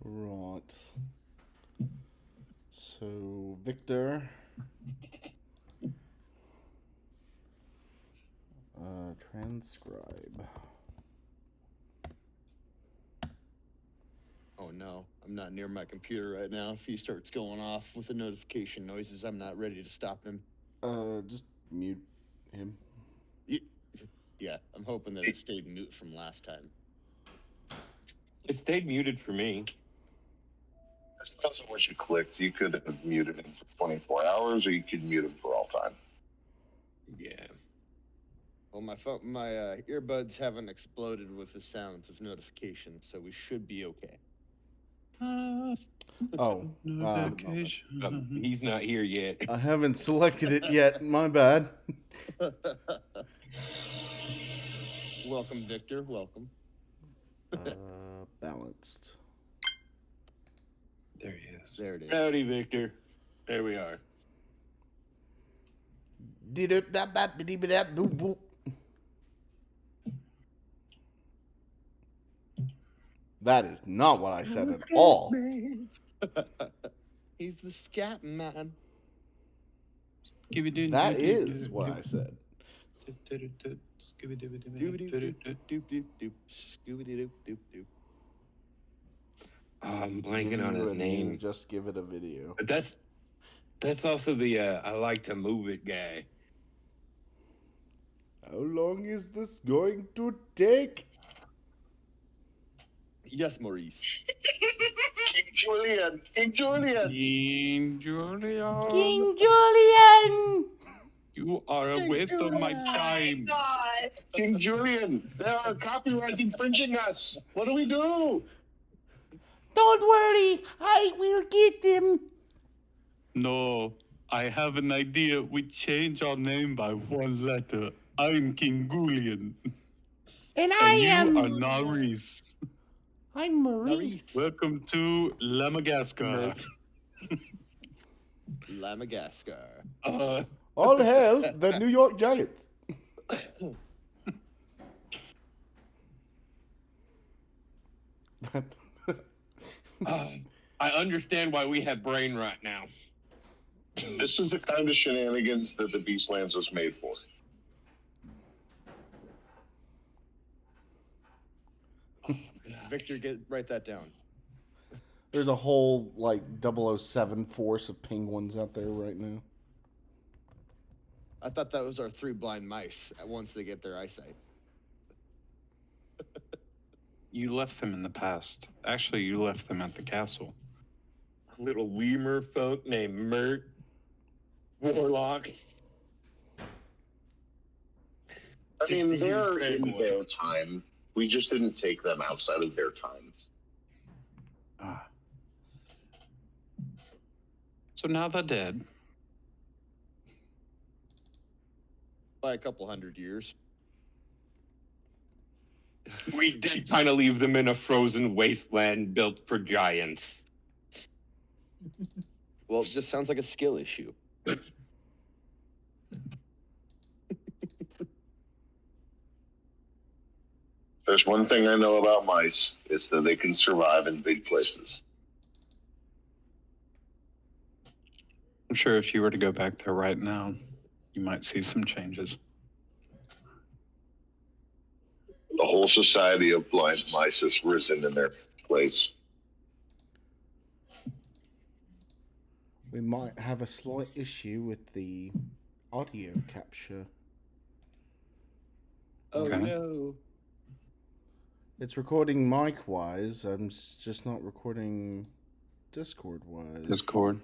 Right. So, Victor. Transcribe. Oh no, I'm not near my computer right now. If he starts going off with the notification noises, I'm not ready to stop him. Just mute him. Yeah, I'm hoping that it stayed mute from last time. It stayed muted for me. It depends on what you clicked. You could have muted him for 24 hours, or you could mute him for all time. Yeah. Well, my earbuds haven't exploded with the sounds of notifications, so we should be okay. He's not here yet. I haven't selected it yet. My bad. Welcome, Victor. Welcome. Balanced. There he is. There it is. Howdy, Victor. There we are. That is not what I said at all. He's the scat man. That is what I said. I'm blanking on his name. Just give it a video. But that's also the I like to move it guy. How long is this going to take? Yes, Maurice. King Julian! King Julian! King Julian! King Julian! You are a waste of my time. God. King Julian, they are copyright infringing us. What do we do? Don't worry, I will get them. No, I have an idea. We change our name by one letter. I'm King Julian. And You are Maurice. I'm Maurice. Welcome to Lamagaskar. Lamagaskar. All hail the New York Giants. I understand why we have brain rot now. This is the kind of shenanigans that the Beastlands was made for. Victor, write that down. There's a whole, 007 force of penguins out there right now. I thought that was our 3 blind mice once they get their eyesight. You left them in the past. Actually, you left them at the castle. A little lemur folk named Mert Warlock. I mean, they're in their time. We just didn't take them outside of their times. So now they're dead. By a couple hundred years. We did kind of leave them in a frozen wasteland built for giants. Well, it just sounds like a skill issue. There's one thing I know about mice, it's that they can survive in big places. I'm sure if you were to go back there right now, you might see some changes. The whole society of blind mice has risen in their place. We might have a slight issue with the audio capture. Oh, Okay. no. It's recording mic-wise. I'm just not recording Discord-wise. Discord.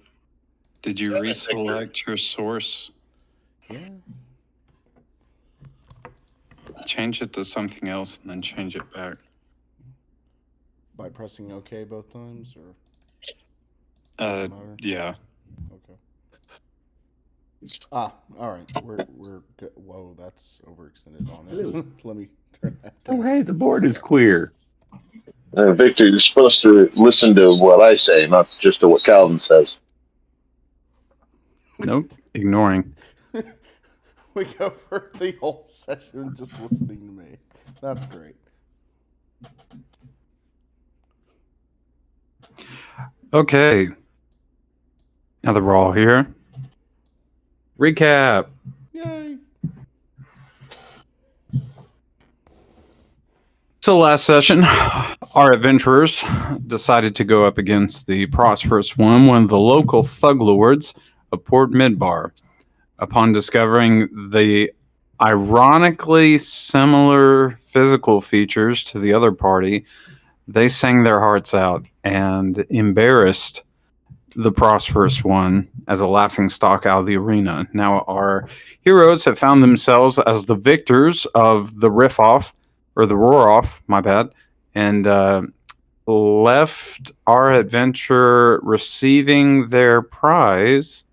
Did you reselect your source? Yeah. Change it to something else and then change it back. By pressing OK both times, or? Yeah. Okay. All right. We're good. Whoa, that's overextended on it. Let me turn that down. Oh, hey, the board is clear. Victor, you're supposed to listen to what I say, not just to what Calvin says. Nope. Ignoring. We go for the whole session just listening to me. That's great. Okay. Now that we're all here. Recap. Yay! So last session, our adventurers decided to go up against the prosperous one of the local thug lords of Port Midbar. Upon discovering the ironically similar physical features to the other party, they sang their hearts out and embarrassed the prosperous one as a laughing stock out of the arena. Now our heroes have found themselves as the victors of the riff off, or the roar off, my bad, and left our adventure receiving their prize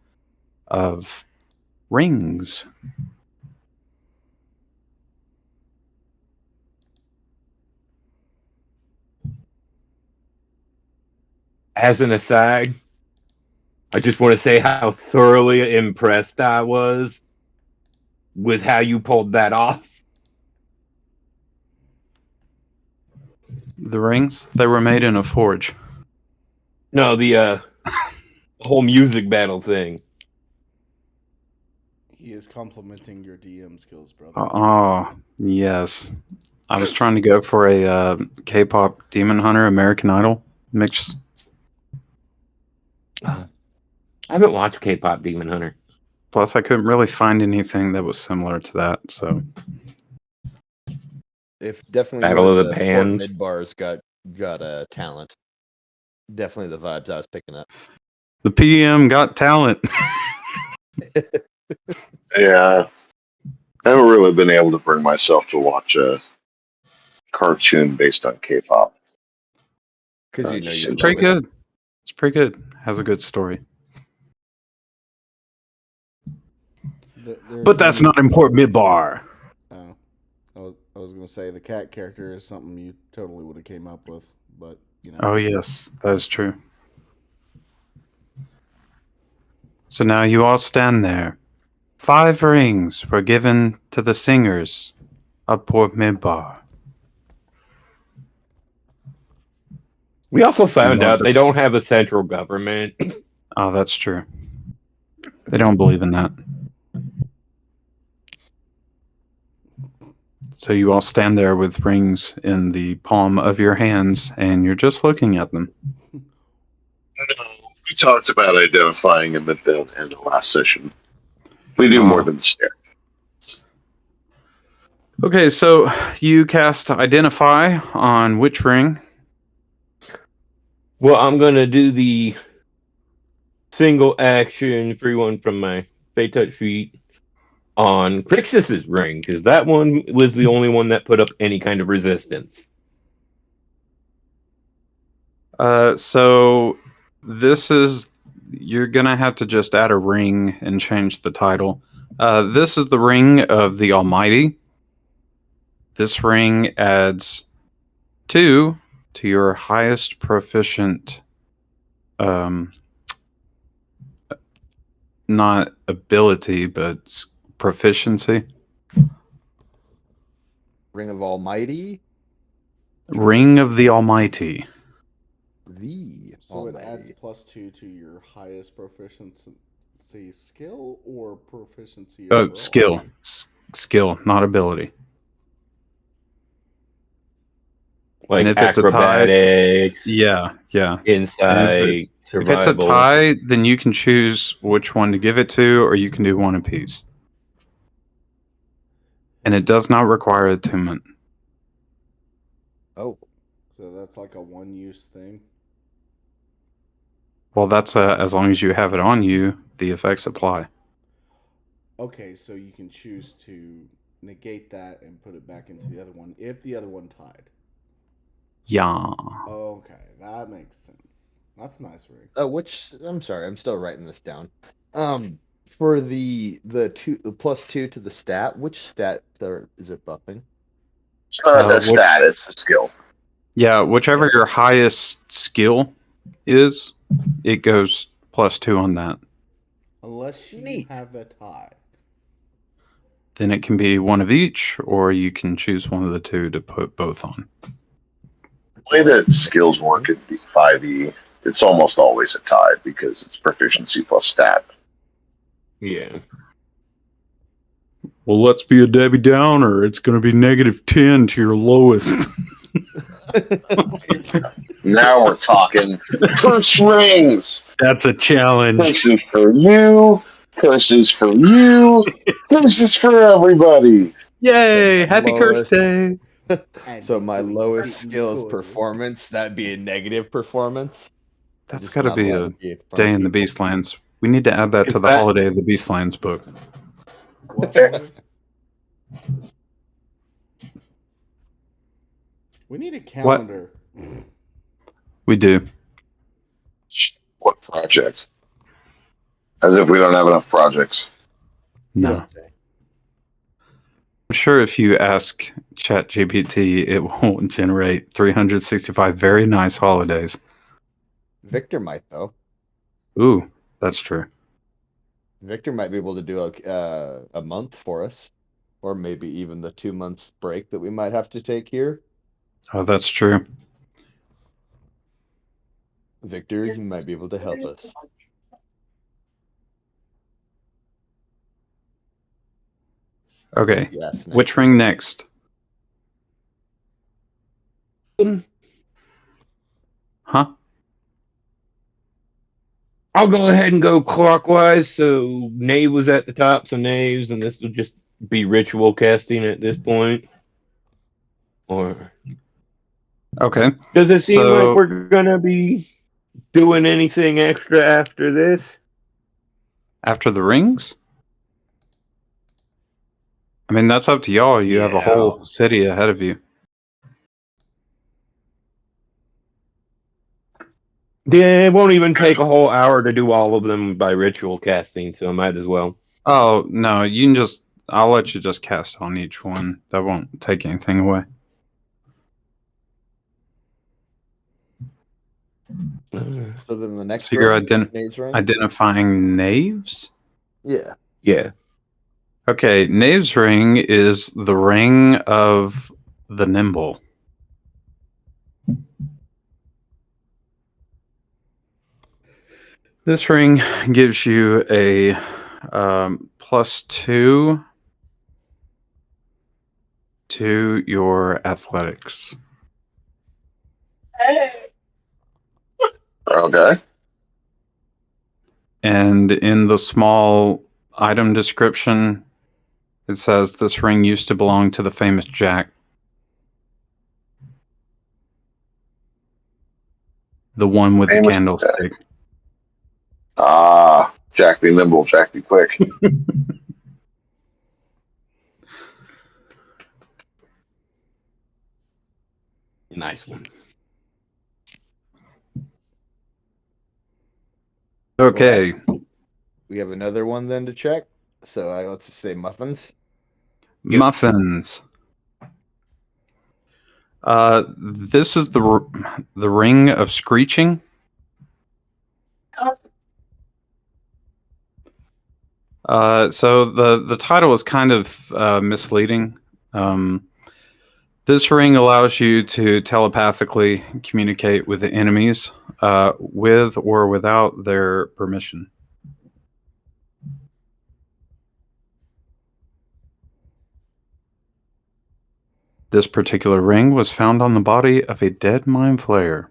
of rings. As an aside, I just want to say how thoroughly impressed I was with how you pulled that off. The rings, they were made in a forge. No, the whole music battle thing. He is complimenting your DM skills, brother. Oh, yes. I was trying to go for a K-pop Demon Hunter American Idol mix. I haven't watched K-pop Demon Hunter. Plus, I couldn't really find anything that was similar to that. So, If definitely Battle was of the Port Pans. Midbar's got a talent. Definitely the vibes I was picking up. the PM got talent. Yeah, I haven't really been able to bring myself to watch a cartoon based on K-pop. Because you know Just you seems love Pretty it. good. It's pretty good. Has a good story. But that's not important, Midbar. Oh, I was gonna say the cat character is something you totally would have came up with, but you know. Oh, yes, that is true. So now you all stand there. 5 rings were given to the singers of Port Midbar. We also found You all out they just- don't have a central government. Oh, that's true. They don't believe in that. So you all stand there with rings in the palm of your hands, and you're just looking at them. We talked about identifying him at the end of last session. We do more than stare. Okay, so you cast Identify on which ring? Well, I'm gonna do the single action free one from my Fey Touch feat on Crixus's ring, because that one was the only one that put up any kind of resistance. So this is, you're gonna have to just add a ring and change the title. This is the Ring of the Almighty. This ring adds 2 to your highest proficient, not ability, but proficiency. Ring of Almighty. Ring of the Almighty. The So it adds Almighty. +2 to your highest proficiency skill or proficiency Oh, overall? skill. Skill, not ability. Like And if it's a tie, acrobatics, yeah. And insight, if it's a survival. tie, then you can choose which one to give it to, or you can do one apiece. And it does not require attunement. Oh, So that's like a one-use thing. Well, that's as long as you have it on you, the effects apply. Okay, so you can choose to negate that and put it back into the other one if the other one tied. Yeah. Okay, that makes sense. That's a nice ring. which I'm sorry, I'm still writing this down. For the +2 to the stat, which stat is it buffing? It's not a What- stat, it's a skill. Yeah, whichever your highest skill is, it goes +2 on that. Unless you Neat. have a tie. Then it can be one of each, or you can choose one of the 2 to put both on. The way that skills work at the 5e it's almost always a tie because it's proficiency plus stat. Yeah. Well, let's be a Debbie Downer. It's going to be -10 to your lowest. Now we're talking curse rings. That's a challenge. Curses for you. Curses for you. Curses for everybody. Yay! So my Happy Curse lowest- Day. And So he's my doing lowest sit in the skill is corner. performance. That'd be a negative performance. That's Just got to not be allowed a to be in front day of in the people. Beastlands. We need to add that to the That- Holiday of the Beastlands book. What, Tyler? We need a calendar. We do. What project? As if we don't have enough projects. You No. don't say. I'm sure if you ask ChatGPT, it won't generate 365 very nice holidays. Victor might though. Ooh, that's true. Victor might be able to do a month for us, or maybe even the 2 months break that we might have to take here. Oh, that's true. Victor, you might be able to help us. Okay. Yes. Which ring next? Huh? I'll go ahead and go clockwise. So Knave was at the top, so Knaves, and this will just be ritual casting at this point. Or Okay. does it seem like So- we're gonna be doing anything extra after this? After the rings? I mean, that's up to y'all. You have a whole city ahead of you. Yeah, it won't even take a whole hour to do all of them by ritual casting, so I might as well. Oh, no, you can just, I'll let you just cast on each one. That won't take anything away. So then the next So you're ring, Nade's ring? identifying Knaves? Yeah. Yeah. Okay, Knaves ring is the ring of the nimble. This ring gives you a +2 to your athletics. Okay. And in the small item description, it says this ring used to belong to the famous Jack. The one with Famous the candlestick. Ah, Jack be nimble, Jack be quick. Nice one. Okay. We have another one then to check. So let's just say muffins. Yep. Muffins. This is the ring of screeching. So the title is kind of misleading. This ring allows you to telepathically communicate with the enemies, with or without their permission. This particular ring was found on the body of a dead mind flayer.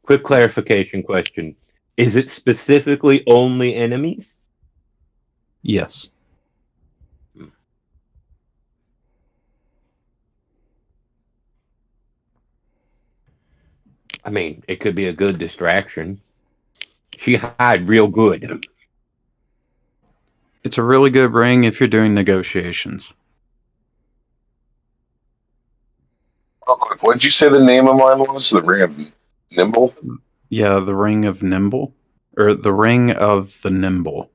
Quick clarification question. Is it specifically only enemies? Yes. I mean, it could be a good distraction. She hide real good. It's a really good ring if you're doing negotiations. Real quick, what did you say the name of mine was? The Ring of Nimble? Yeah, the ring of nimble. Or the ring of the nimble.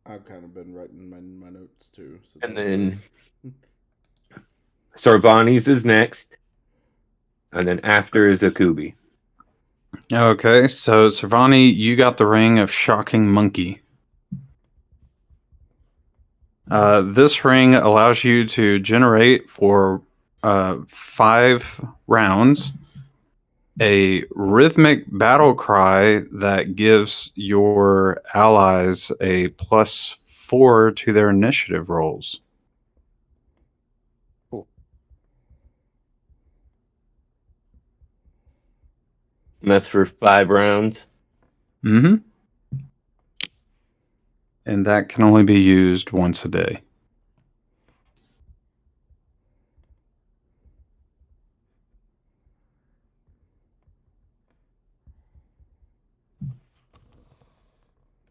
I've kind of been writing my notes too. So And then Sarvani's is next. And then after is Akubi. Okay, so Servani, you got the ring of Shocking Monkey. This ring allows you to generate for 5 rounds a rhythmic battle cry that gives your allies a +4 to their initiative rolls. Cool. And that's for 5 rounds. Mm-hmm. And that can only be used once a day.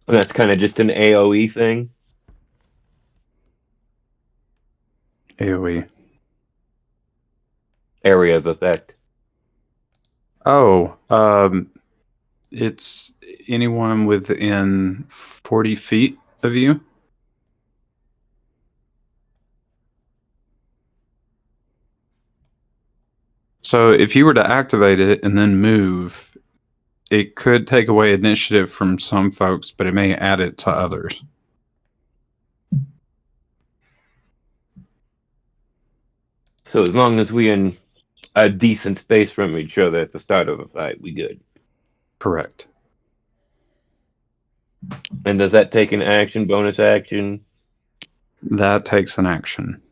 And that's kind of just an AoE thing. AoE. Area of effect. Oh, it's anyone within 40 feet of you. So if you were to activate it and then move, it could take away initiative from some folks, but it may add it to others. So as long as we in a decent space from each other at the start of a fight, we good. Correct. And does that take an action, bonus action? That takes an action.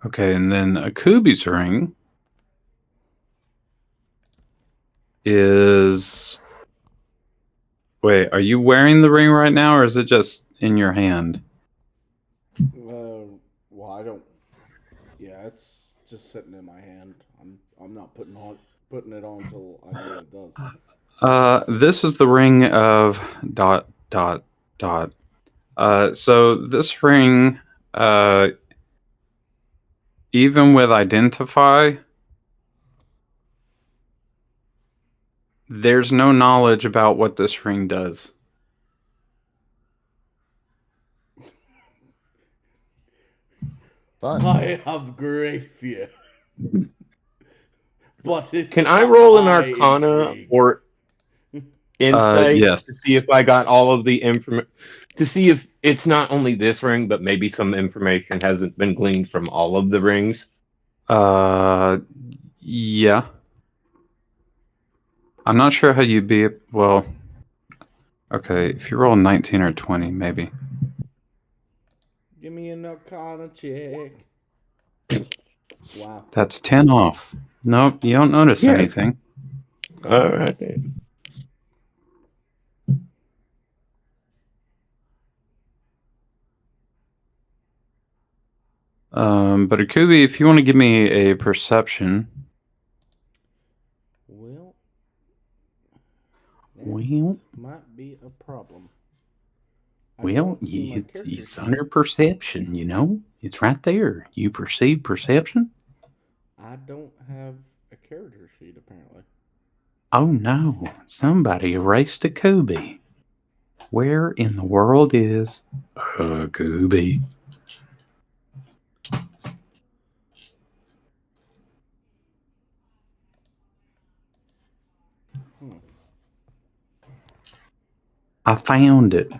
Okay, and then Akubi's ring is... Wait, are you wearing the ring right now, or is it just in your hand? Well, I don't. Yeah, it's just sitting in my hand. I'm not putting it on until I know what it does. This is the ring of ... So this ring, even with identify, there's no knowledge about what this ring does. Fun. I have great fear. But it Can I roll an high Arcana intrigue. or Insight Yes. to see if I got all of the information? To see if it's not only this ring, but maybe some information hasn't been gleaned from all of the rings. Yeah. I'm not sure how you'd be. Well, okay, if you roll 19 or 20, maybe. Give me an Arcana check. Wow. That's 10 off. Nope, you don't notice Yeah. anything. All right. But Akubi, if you want to give me a perception. Well, Well, might be a problem. I well, don't see my it's character sheet. under perception, you know? It's right there. You perceive perception? I don't have a character sheet apparently. Oh no, somebody erased Akubi. Where in the world is Akubi? I found it.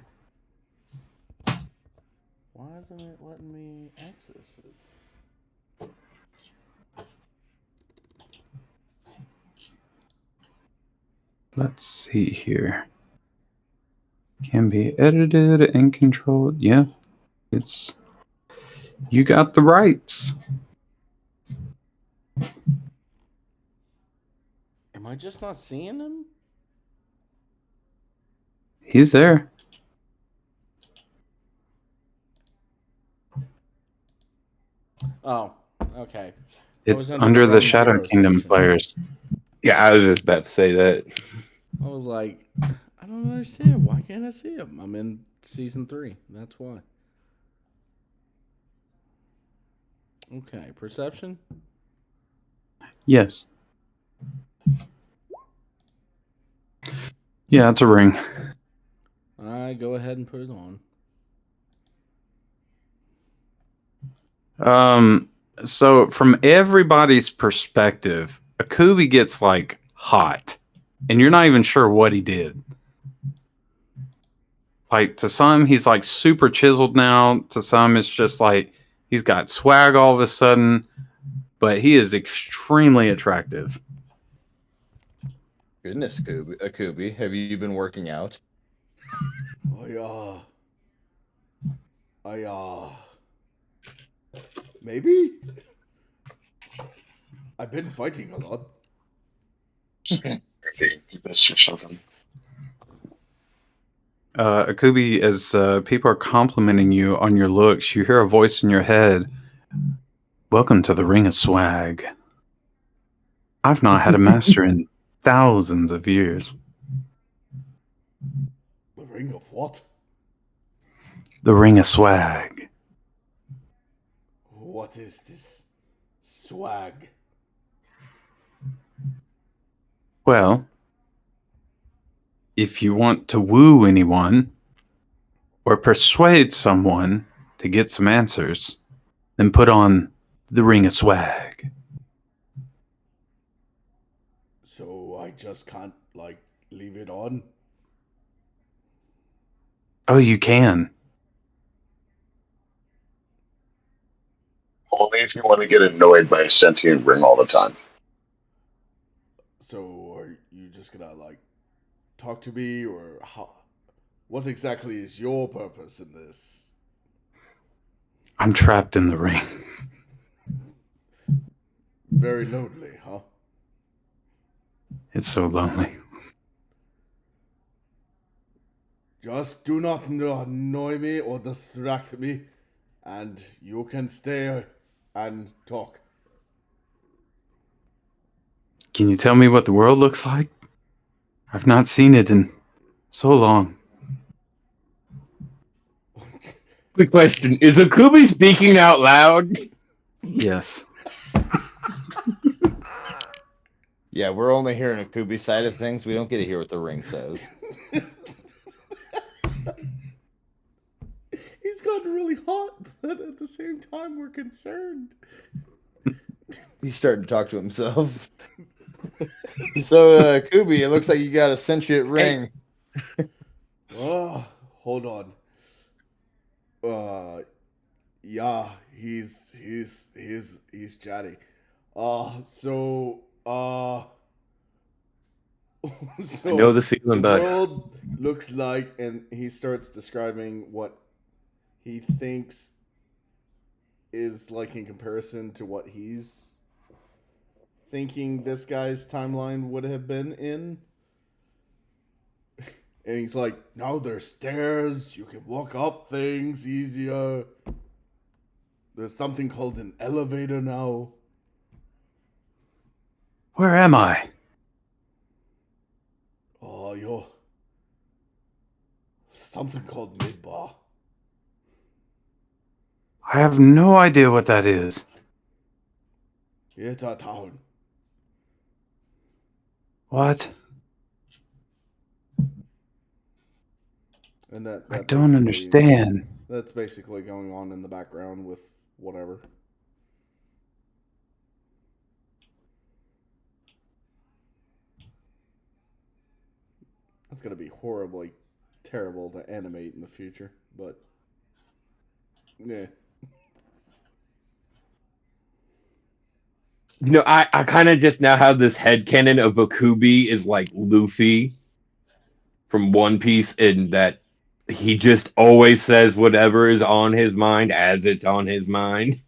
Why isn't it letting me access it? Let's see here. Can be edited and controlled. Yeah, it's... You got the rights. Am I just not seeing him? He's there. Oh, okay. It's was under the wrong Shadow hero Kingdom section. players. Yeah, I was just about to say that. I was like, I don't understand. Why can't I see him? I'm in season 3. That's why. Okay, perception. Yes. Yeah, it's a ring. I go ahead and put it on. So from everybody's perspective, Akubi gets like hot, and you're not even sure what he did. Like to some, he's like super chiseled now. To some, it's just like he's got swag all of a sudden, but he is extremely attractive. Goodness, Akubi, have you been working out? Maybe. I've been fighting a lot. You missed or something. Akubi, as people are complimenting you on your looks, you hear a voice in your head. Welcome to the Ring of Swag. I've not had a master in thousands of years. The ring of what? The Ring of Swag. What is this swag? Well, if you want to woo anyone or persuade someone to get some answers, then put on the Ring of Swag. So I just can't, like, leave it on? Oh, you can. Only if you want to get annoyed by a sentient ring all the time. So are you just gonna, like, talk to me, or how? What exactly is your purpose in this? I'm trapped in the ring. Very lonely, huh? It's so lonely. Just do not annoy me or distract me, and you can stay and talk. Can you tell me what the world looks like? I've not seen it in so long. Quick question: is Akubi speaking out loud? Yes. Yeah, we're only hearing Akubi's side of things. We don't get to hear what the ring says. He's gotten really hot, but at the same time, we're concerned. He's starting to talk to himself. So, Akubi, it looks like you got a sentient ring. Oh, hold on. Yeah, he's chatty. So I know the feeling, the bud. world looks like, and he starts describing what he thinks is like in comparison to what he's thinking this guy's timeline would have been in. And he's like, now there's stairs, you can walk up things easier. There's something called an elevator now. Where am I? Oh, you're something called Midbar. I have no idea what that is. It's a town. What? And that I don't basically- understand. That's basically going on in the background with whatever. That's gonna be horribly terrible to animate in the future, but yeah. You know, I kind of just now have this headcanon of Akubi is like Luffy from One Piece, in that he just always says whatever is on his mind as it's on his mind.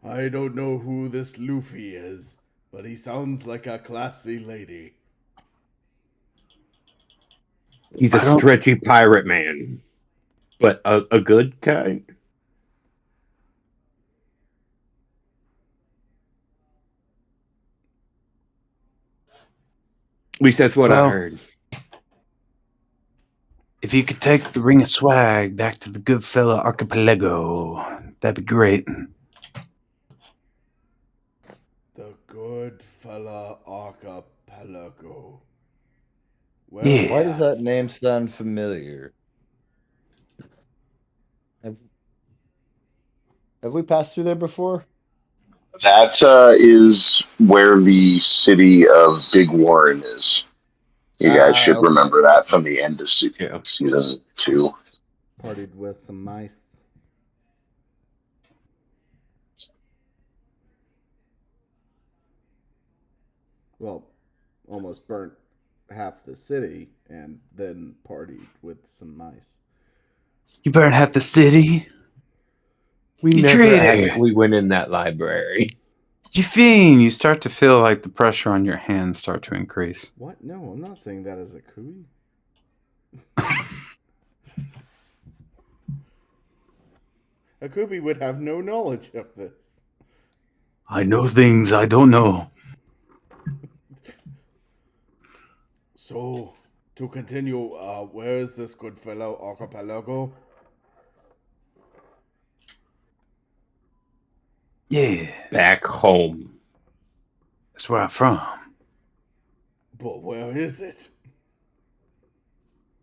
I don't know who this Luffy is, but he sounds like a classy lady. He's I a don't- stretchy pirate man, but a good kind. At least that's what I Well- heard. If you could take the Ring of Swag back to the Goodfella Archipelago, that'd be great. The good fella archipelago. Yeah. Why does that name sound familiar? Have we passed through there before? That is where the city of Big Warren is. You guys should Okay. remember that from the end of Yeah. season 2. Partied with some mice. Well, almost burnt half the city and then partied with some mice. You burn half the city? We You never traitor. actually went in that library. You fiend! You start to feel like the pressure on your hands start to increase. What? No, I'm not saying that as a cooey. A cooey would have no knowledge of this. I know things I don't know. So, to continue, where is this good fellow archipelago? Yeah, Back home. that's where I'm from. But where is it?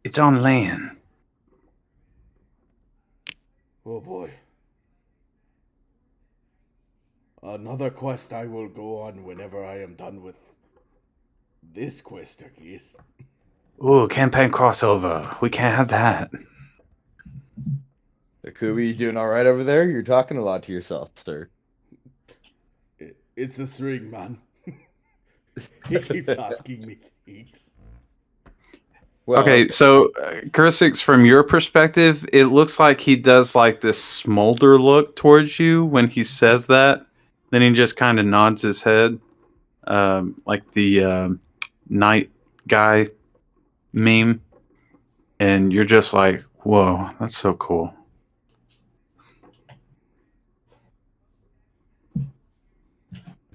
It's on land. Oh boy. Another quest I will go on whenever I am done with this quest, I guess. Ooh, campaign crossover. We can't have that. Akubi, you doing all right over there? You're talking a lot to yourself, sir. It's the string, man. He keeps asking me things. Well, Okay, so Kursix, from your perspective, it looks like he does like this smolder look towards you when he says that. Then he just kind of nods his head, like the night guy meme, and you're just like, "Whoa, that's so cool."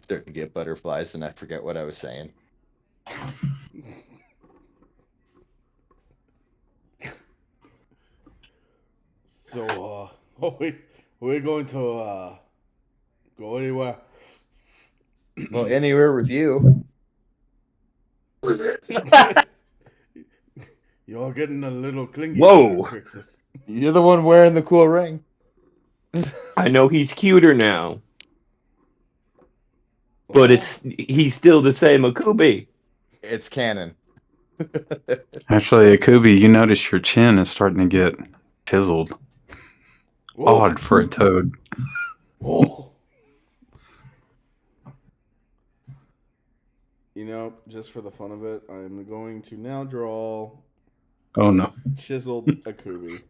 starting to get butterflies, and I forget what I was saying. So, we're going to go anywhere. Well, anywhere with you. You're getting a little clingy. Whoa. there, Crixus. You're the one wearing the cool ring. I know he's cuter now, but he's still the same Akubi. It's canon. Actually, Akubi, you notice your chin is starting to get chiseled. Whoa. Odd for a toad. Whoa. You know, just for the fun of it, I'm going to now draw Oh no, chiseled Akubi.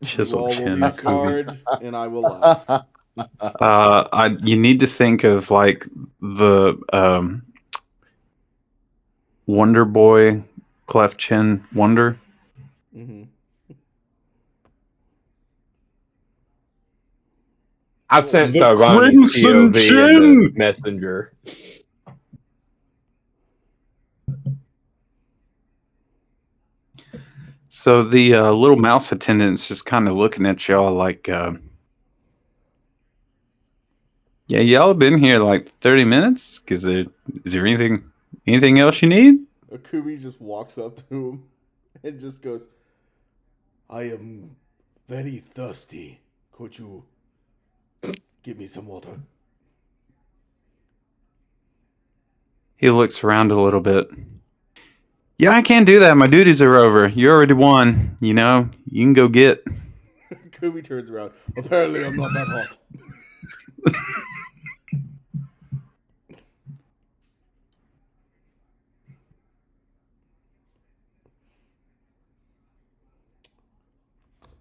chiseled You all chin. will use Akubi. card, and I will laugh. You need to think of like the Wonder Boy, cleft chin wonder. Mm-hmm. I sent The Sarvani's Crimson POV in the Chin! messenger. So the little mouse attendant's just kind of looking at y'all like, yeah, y'all have been here like 30 minutes. Is there anything else you need? Akubi just walks up to him and just goes, I am very thirsty. Could you give me some water? He looks around a little bit. Yeah, I can't do that. My duties are over. You already won. You know, you can go get. Akubi turns around. Apparently, I'm not that hot.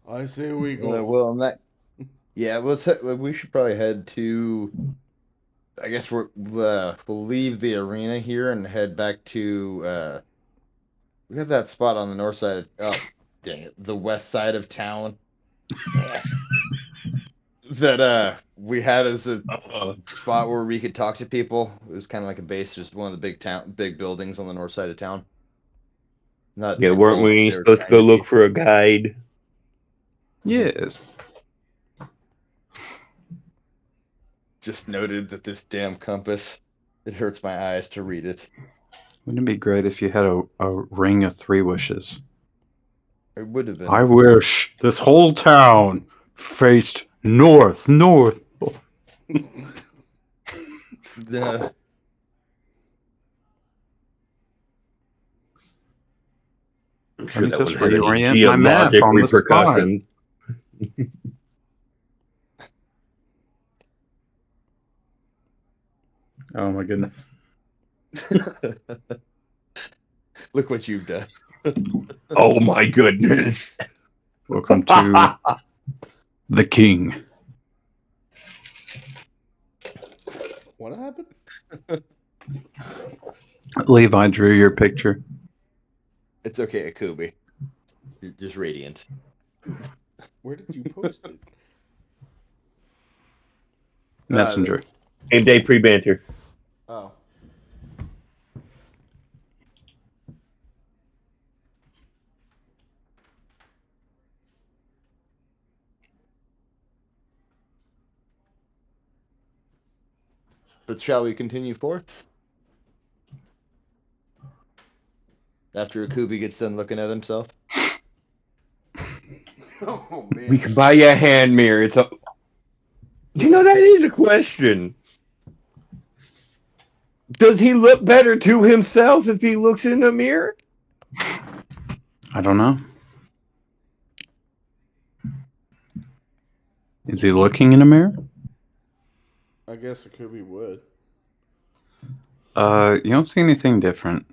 I say we go. Well, in that, yeah, we should probably head to. I guess we'll leave the arena here and head back to. We got that spot on the north side of. Oh, dang it! The west side of town. that we had as a spot where we could talk to people. It was kind of like a base, just one of the big buildings on the north side of town. Not Yeah, weren't typical, but we they were supposed to trying go to look be. for a guide? Yes. Just noted that this damn compass, it hurts my eyes to read it. Wouldn't it be great if you had a ring of 3 wishes? It would have been. I wish this whole town faced north, north. The, I'm Let sure me that just one had any reorient my map geologic on the spot. repercussions. Oh my goodness. look what you've done. Oh my goodness. Welcome to the king. What happened? Levi drew your picture. It's okay, Akubi. You're just radiant. Where did you post it? Messenger. Game day pre-banter. Oh. But shall we continue forth? After Akubi gets done looking at himself? Oh man. We can buy you a hand mirror. It's a. You know, that is a question. Does he look better to himself if he looks in a mirror? I don't know. Is he looking in a mirror? I guess it could be wood. You don't see anything different.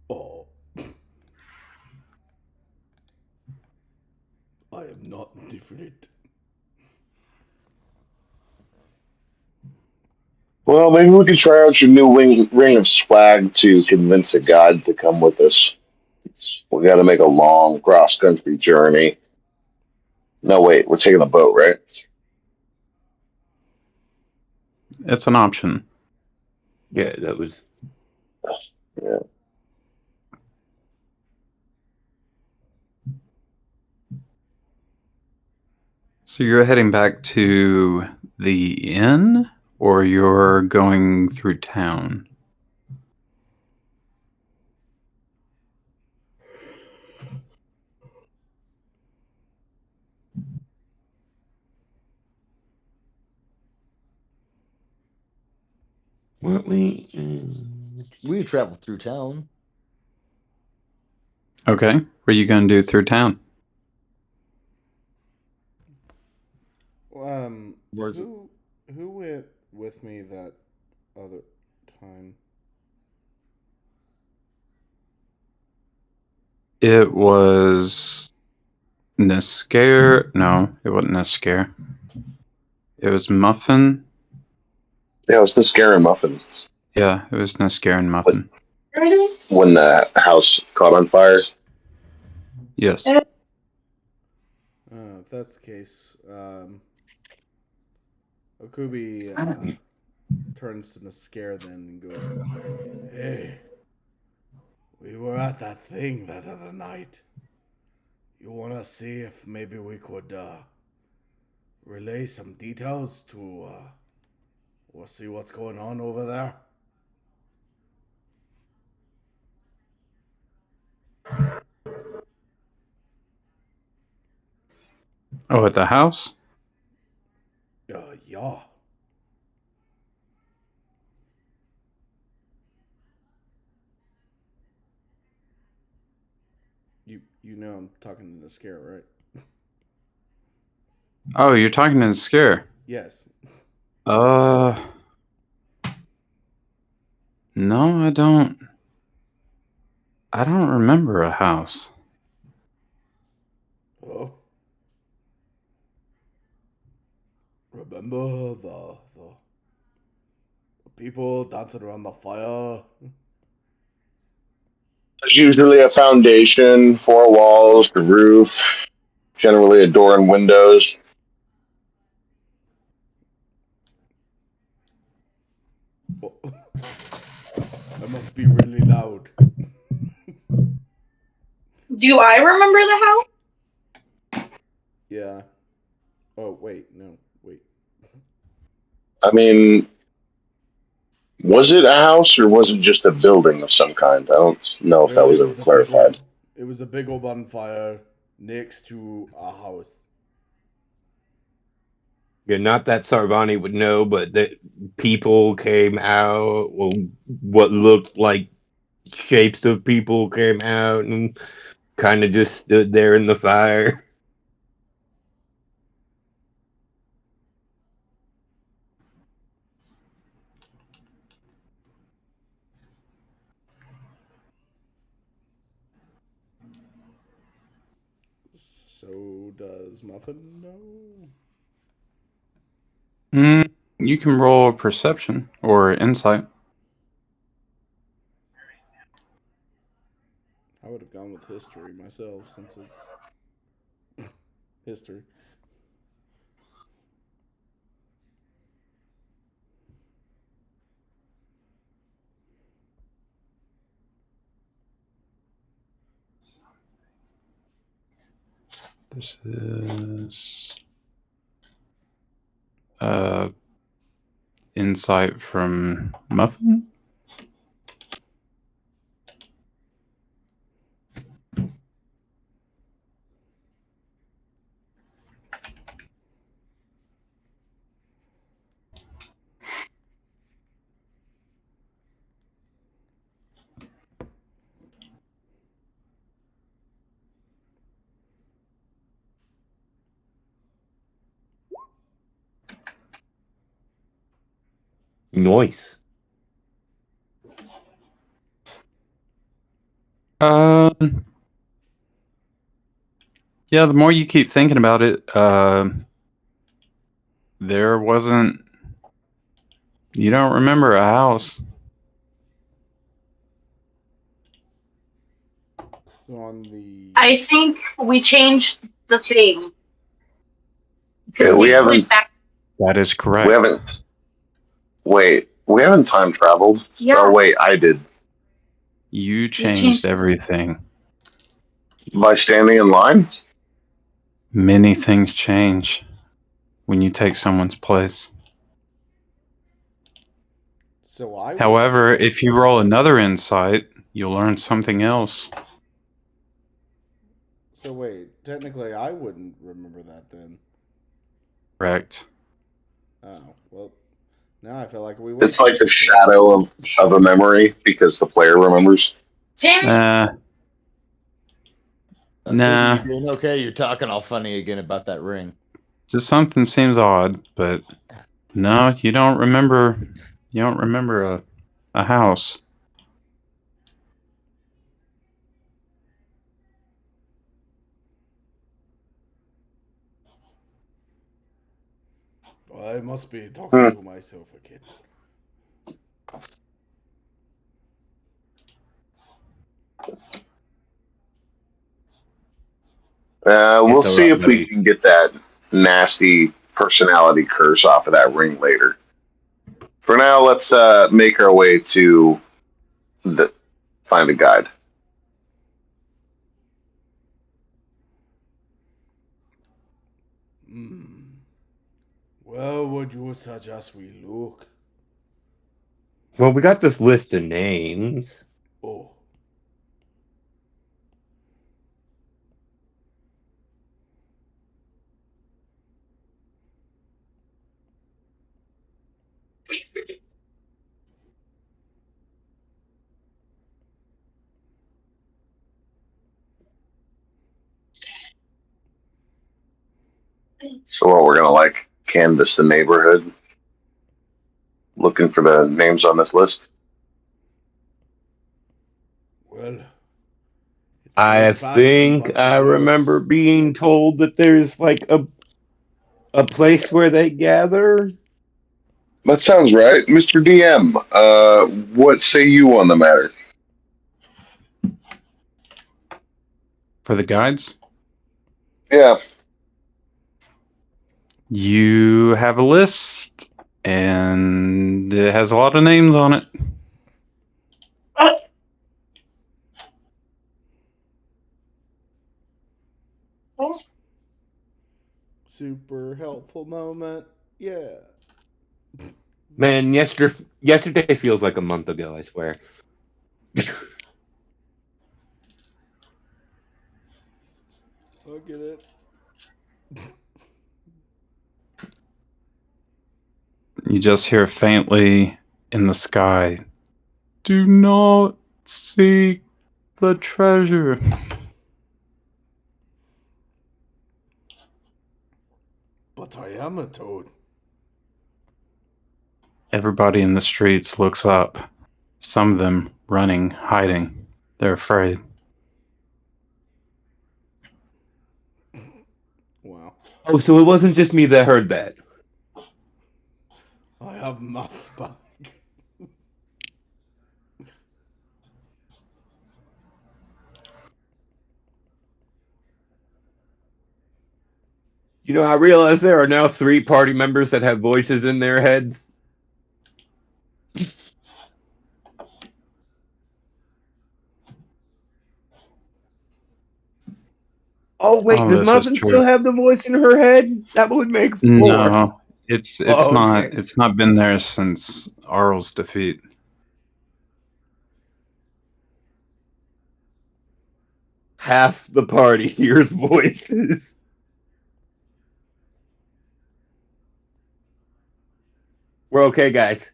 Oh. I am not different. Well, maybe we could try out your new ring of swag to convince a god to come with us. We got to make a long cross country journey. No, wait, we're taking a boat, right? It's an option. Yeah, that was. Yeah. So you're heading back to the inn, or you're going through town? Weren't we? We traveled through town. Okay. What are you going to do through town? Where's it? Who went with me that other time? It was Niskair. No, it wasn't Niskair. It was Muffin. Yeah, it was the scary muffins Yeah, it was Niskair and Muffin. when the house caught on fire. Yes. If that's the case, Okubi turns to Niskair then and goes, "Hey, we were at that thing that other night. You want to see if maybe we could relay some details to or see what's going on over there?" Oh, at the house? Yeah. You know I'm talking to Niskair, right? Oh, you're talking to Niskair. Yes. No, I don't. I don't remember a house. Oh. Remember the people dancing around the fire? There's usually a foundation, four walls, the roof, generally a door and windows. I must be really loud. Do I remember the house? Yeah. Oh, wait. No. Wait. I mean, was it a house or was it just a building of some kind? I don't know if that Well, was ever clarified. it was a big old bonfire next to a house. Yeah, not that Sarvani would know, but that people came out. Well, what looked like shapes of people came out and kind of just stood there in the fire. So does Muffin know? You can roll a perception or insight. I would have gone with history myself since it's history. This is insight from Muffin. Nice. Yeah, the more you keep thinking about it, there wasn't. You don't remember a house. On the. I think we changed the thing. Yeah, Because we went back. That is we correct. haven't. Wait, we haven't time traveled. Yeah. Oh wait, I did You changed- changed everything. by standing in line. Many things change when you take someone's place. So I. However, if you roll another insight, you'll learn something else. So wait, technically I wouldn't remember that then. Correct. Oh well. Now I feel like we. It's like the shadow of a memory because the player remembers. Damn it. Nah. You're doing okay. You're talking all funny again about that ring. Just something seems odd, but no, you don't remember. You don't remember a house. I must be talking to myself again. We'll It's all see right, if we buddy. can get that nasty personality curse off of that ring later. For now, let's make our way to the find a guide. Where would you suggest we look? Well, we got this list of names. Oh. So, what we're gonna like canvass the neighborhood, looking for the names on this list. Well. I think I remember being told that there's like a place where they gather. That sounds right, Mr. DM. What say you on the matter? For the guides, Yeah, you have a list, and it has a lot of names on it. Super helpful moment. Yeah. Man, yesterday feels like a month ago, I swear. I'll get it. You just hear faintly in the sky, "Do not seek the treasure." But I am a toad. Everybody in the streets looks up. Some of them running, hiding. They're afraid. Wow. Oh, so it wasn't just me that heard that. I have my spike. You know, I realize there are now 3 party members that have voices in their heads. Oh wait, Oh, does this is Muffin still true. have the voice in her head? That would make 4. No, it's Oh, not. okay. It's not been there since Arl's defeat. Half the party hears voices. We're okay, guys.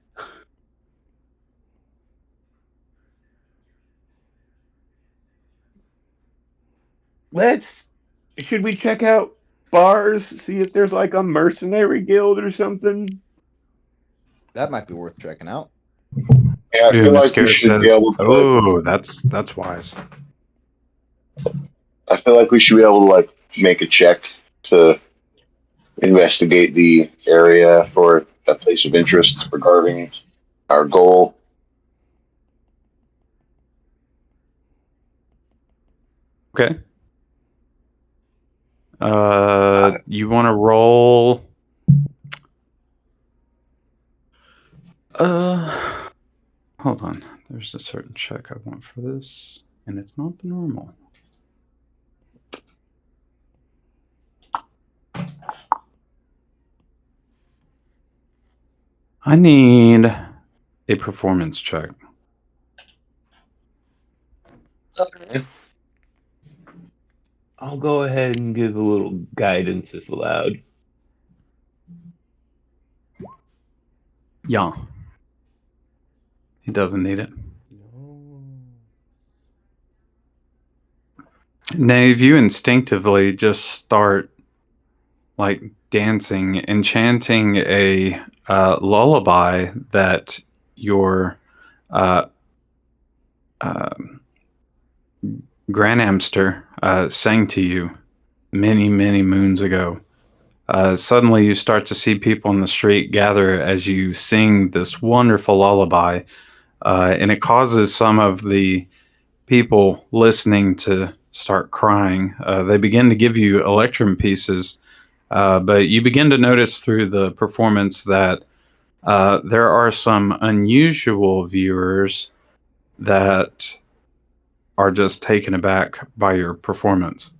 Should we check out bars, see if there's like a mercenary guild or something? That might be worth checking out. Yeah, I Ooh, feel like we Mascara should be says, able to like. "Oh, that's wise." I feel like we should be able to like make a check to investigate the area for a place of interest regarding our goal. Okay. You want to roll? Hold on. There's a certain check I want for this, and it's not the normal. I need a performance check. Okay. I'll go ahead and give a little guidance if allowed. Yeah. He doesn't need it. No. Nave, you instinctively just start like dancing and chanting a lullaby that your uh, Grandamster sang to you many, many moons ago. Suddenly, you start to see people in the street gather as you sing this wonderful lullaby, and it causes some of the people listening to start crying. They begin to give you electrum pieces, but you begin to notice through the performance that there are some unusual viewers that are just taken aback by your performance.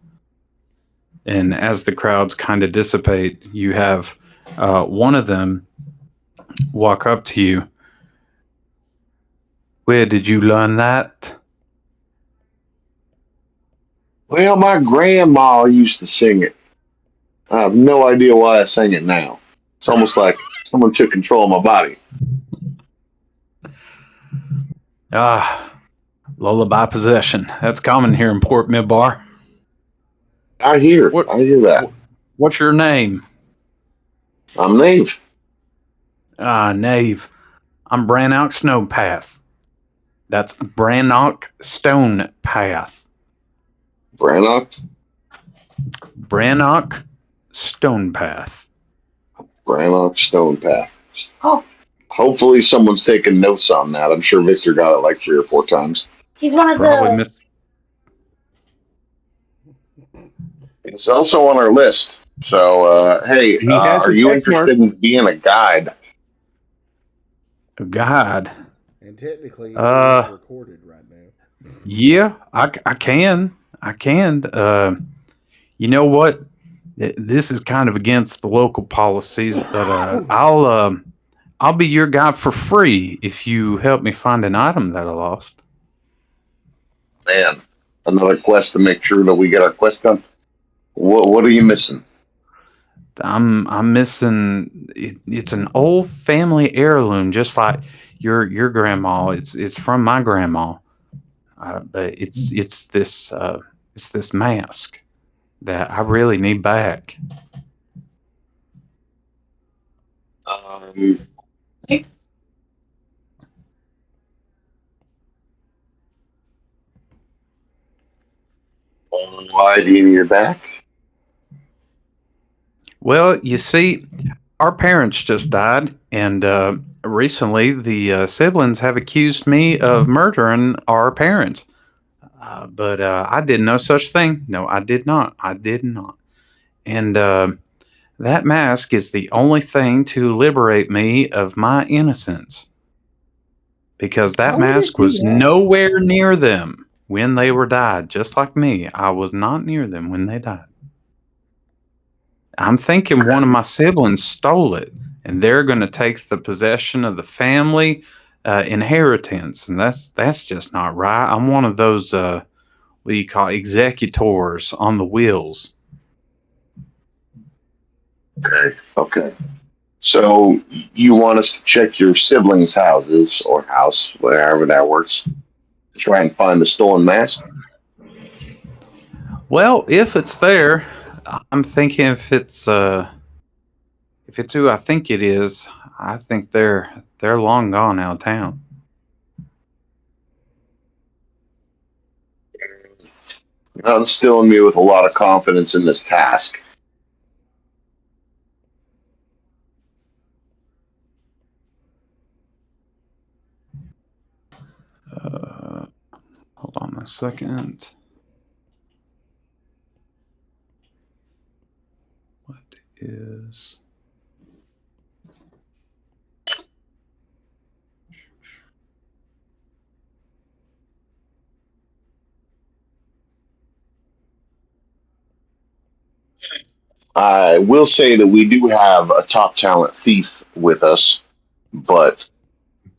And as the crowds kind of dissipate, you have one of them walk up to you. Where did you learn that? Well, my grandma used to sing it. I have no idea why I sing it now. It's almost like someone took control of my body. Ah, lullaby possession. That's common here in Port Midbar. I hear that. What's your name? I'm Nave. Ah, Knave. I'm Brannock Snowpath. That's Brannock Stone Path. Brannock. Brannock Stone Path. Brannock Stone Path. Oh, Hopefully someone's taking notes on that. I'm sure Victor got it like 3 or 4 times. he's one of Probably the. miss. It's also on our list. So, hey, He has are a you check mark. interested in being a guide? God. And technically, it Uh, is recorded right now. yeah, I can. I can. You know what? This is kind of against the local policies, but I'll be your guide for free if you help me find an item that I lost. Man, another quest to make sure that we get our quest done. What are you missing? I'm missing. It's an old family heirloom, just like your grandma. It's from my grandma, but it's this mask that I really need back. Um, why do you need your back? Well, you see, our parents just died, and recently the siblings have accused me of murdering our parents. But I did no such thing. No, I did not. I did not. And that mask is the only thing to liberate me of my innocence. Because that How would it mask do was that? nowhere near them when they were died, just like me. I was not near them when they died. I'm thinking one of my siblings stole it, and they're going to take the possession of the family inheritance, and that's just not right. I'm one of those what do you call executors on the wheels. Okay. So you want us to check your siblings' houses or house, wherever that works, to try and find the stolen mask? Well, if it's there, I'm thinking if it's who I think it is, I think they're long gone out of town. You're not instilling me with a lot of confidence in this task. Hold on a second. What is? I will say that we do have a top talent thief with us, but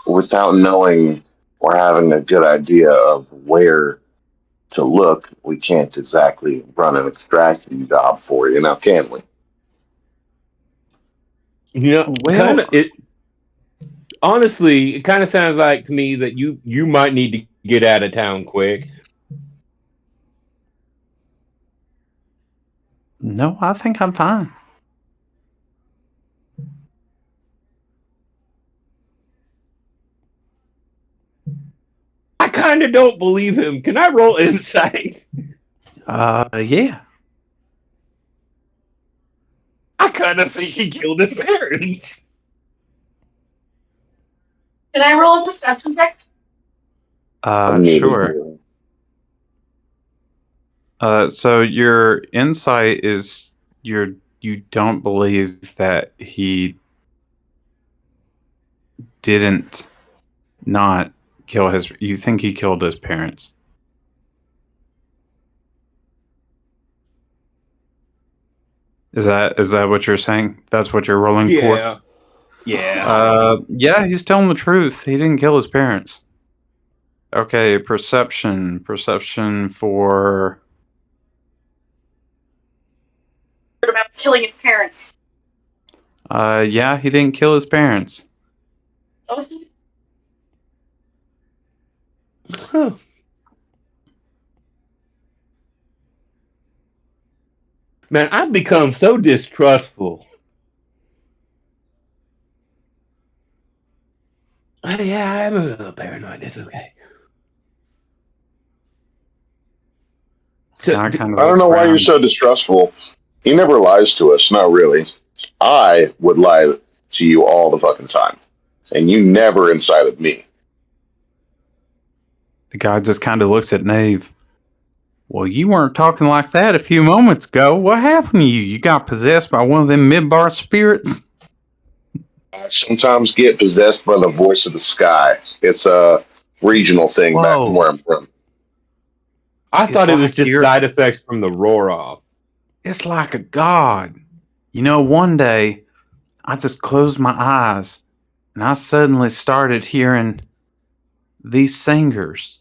without knowing or having a good idea of where to look, we can't exactly run an extracting job for you now, can we? Kind Well, of it. Honestly, it kind of sounds like to me that you might need to get out of town quick. no, I think I'm fine. I kind of don't believe him. Can I roll insight? Yeah. I kind of think he killed his parents. Can I roll a perception check? Sure. Immediately. So your insight is you don't believe that he didn't not kill his. You think he killed his parents. Is that what you're saying? That's what you're rolling for? Yeah. Yeah. Yeah, he's telling the truth. He didn't kill his parents. Okay, perception for. About killing his parents. Yeah, he didn't kill his parents. Oh, Huh. Man, I've become so distrustful. Yeah, I'm a little paranoid. It's okay. So, Guy kind of I don't looks know why you're around. so distrustful. He never lies to us. No, really. I would lie to you all the fucking time. And you never incited me. The guy just kind of looks at Nave. Well, you weren't talking like that a few moments ago. What happened to you? You got possessed by one of them midbar spirits? I sometimes get possessed by the voice of the sky. It's a regional thing back from where Whoa. I'm from. I It's thought it was like just side effects from the roar off. it's like a god. You know, one day I just closed my eyes and I suddenly started hearing these singers,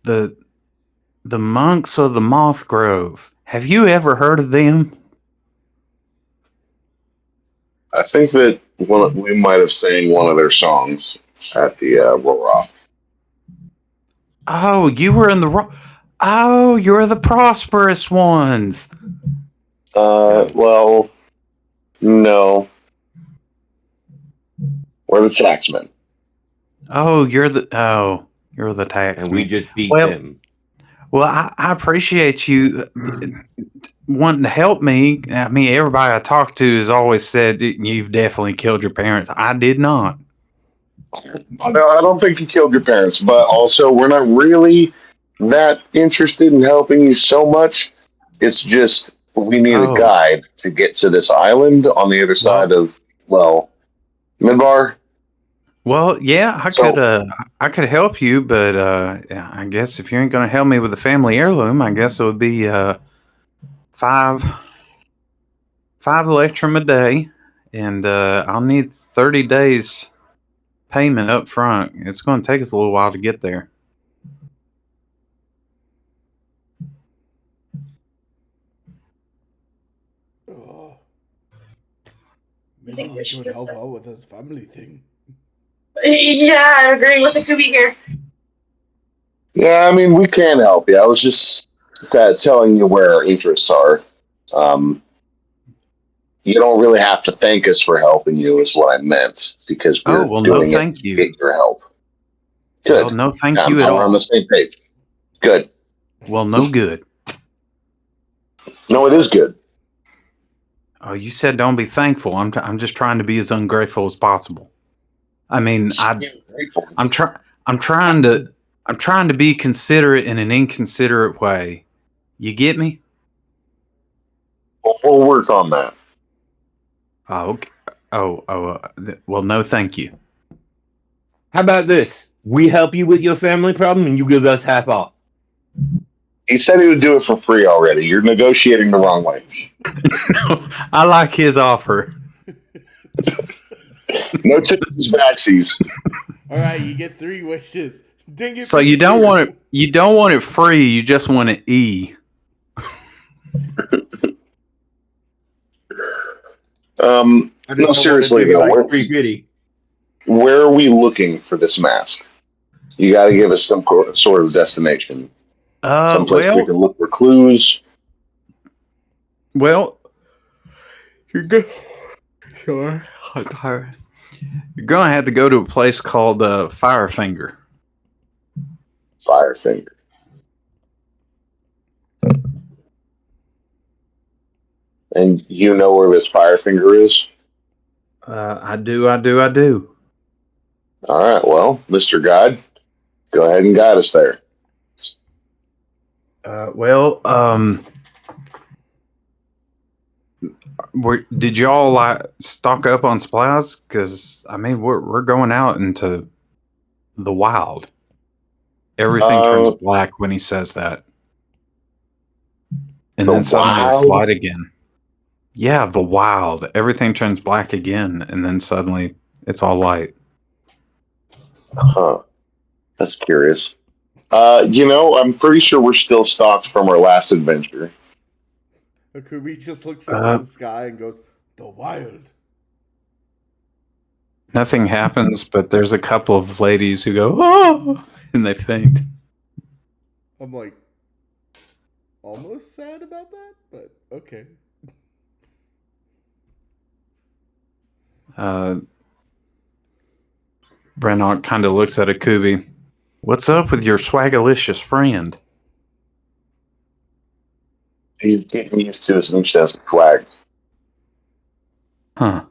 the the monks of the Moth Grove. Have you ever heard of them? I think that we might have sang one of their songs at the roll off. Oh, you were in the Oh, you're the prosperous ones. Well, no, we're the taxmen. You're the tax And we man. just beat Well, them. I appreciate you wanting to help me. I mean, everybody I talk to has always said you've definitely killed your parents. I did not. No, I don't think you killed your parents, but also we're not really that interested in helping you so much. It's just we need a Oh, guide to get to this island on the other side well, of, well, Midbar. yeah, So, I could help you, but yeah, I guess if you ain't gonna help me with the family heirloom, I guess it would be five electrum a day, and I'll need 30 days payment up front. It's going to take us a little while to get there. Oh, I maybe think we we should could just. help out with this family thing. Yeah, I agree with the Kubi here. yeah, I mean, we can help you. I was just telling you where our interests are. Um, you don't really have to thank us for helping you, is what I meant, because Oh, we're well, no, doing it thank to you. get your help. Well, Good. no, thank Now, you at now we're on the all. same page. Good. Well, no good. No, it is good. Oh, you said don't be thankful. I'm just trying to be as ungrateful as possible. I mean, I'm trying I'm trying to I'm trying to be considerate in an inconsiderate way. You get me? We'll work on that. Oh, okay. Well, no, thank you. How about this? We help you with your family problem and you give us half off. He said he would do it for free already. You're negotiating the wrong way. I like his offer. No tips, backsies. All right, you get 3 wishes. Ding it So for you the don't hero. want it. You don't want it free. You just want it E. No, seriously though, Free pity. where are we looking for this mask? You got to give us some sort of destination, someplace we Well, can look for clues. well, you're good. Sure. You're gonna have to go to a place called Firefinger. Firefinger. And you know where this Firefinger is? I do. I do. I do. All right, well, Mr. Guide, go ahead and guide us there. Well, did y'all like stock up on supplies? Because I mean, we're going out into the wild. Everything turns Uh, black when he says that, and the then suddenly it's Wild? light again. Yeah, the wild. Everything turns black again, and then suddenly it's all light. Huh. That's curious. I'm pretty sure we're still stocked from our last adventure. Akubi just looks up at the sky and goes, "The wild." Nothing happens, but there's a couple of ladies who go, "Oh," and they faint. I'm like, almost sad about that, but okay. Brennock kind of looks at Akubi. What's up with your swagalicious friend? He's getting used to his incest swag. Huh.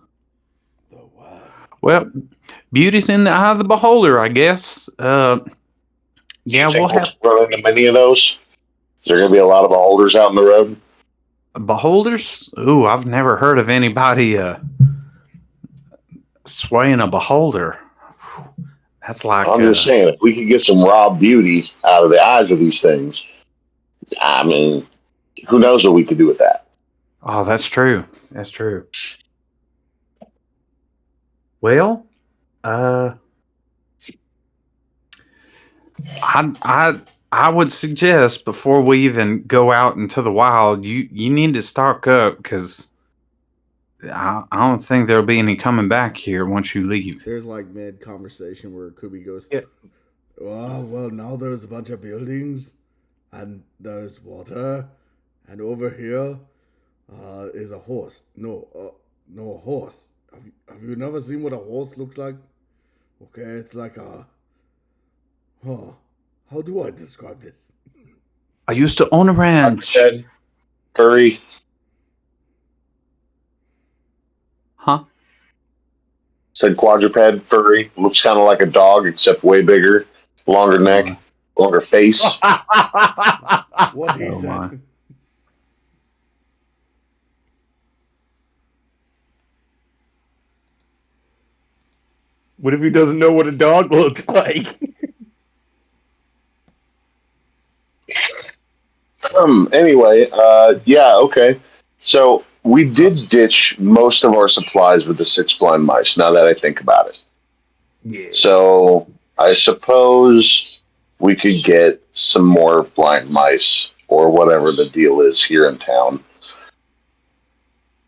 The wild. Well, Beauty's in the eye of the beholder, I guess. Yeah, Yeah, we'll we'll have run into many of those. Is there going to be a lot of beholders out in the road? beholders. Ooh, I've never heard of anybody swaying a beholder. That's like I'm just saying, if we could get some raw beauty out of the eyes of these things, I mean, who knows what we could do with that? oh, that's true. That's true. Well, I would suggest before we even go out into the wild, you need to stock up because I don't think there'll be any coming back here once you leave. There's like mid conversation where Kubi goes, Yeah. "Oh well, now there's a bunch of buildings, and there's water, and over here is a horse. No, a horse. Have you never seen what a horse looks like? Okay, it's like a. Oh, how do I describe this? I used to own a ranch. Quadruped, furry. Huh? Said quadruped, furry. Looks kind of like a dog, except way bigger, longer neck, longer face. What he Oh, said. my. What if he doesn't know what a dog looks like? Anyway, yeah, okay. So we did ditch most of our supplies with the 6 blind mice, now that I think about it. Yeah. So I suppose we could get some more blind mice or whatever the deal is here in town.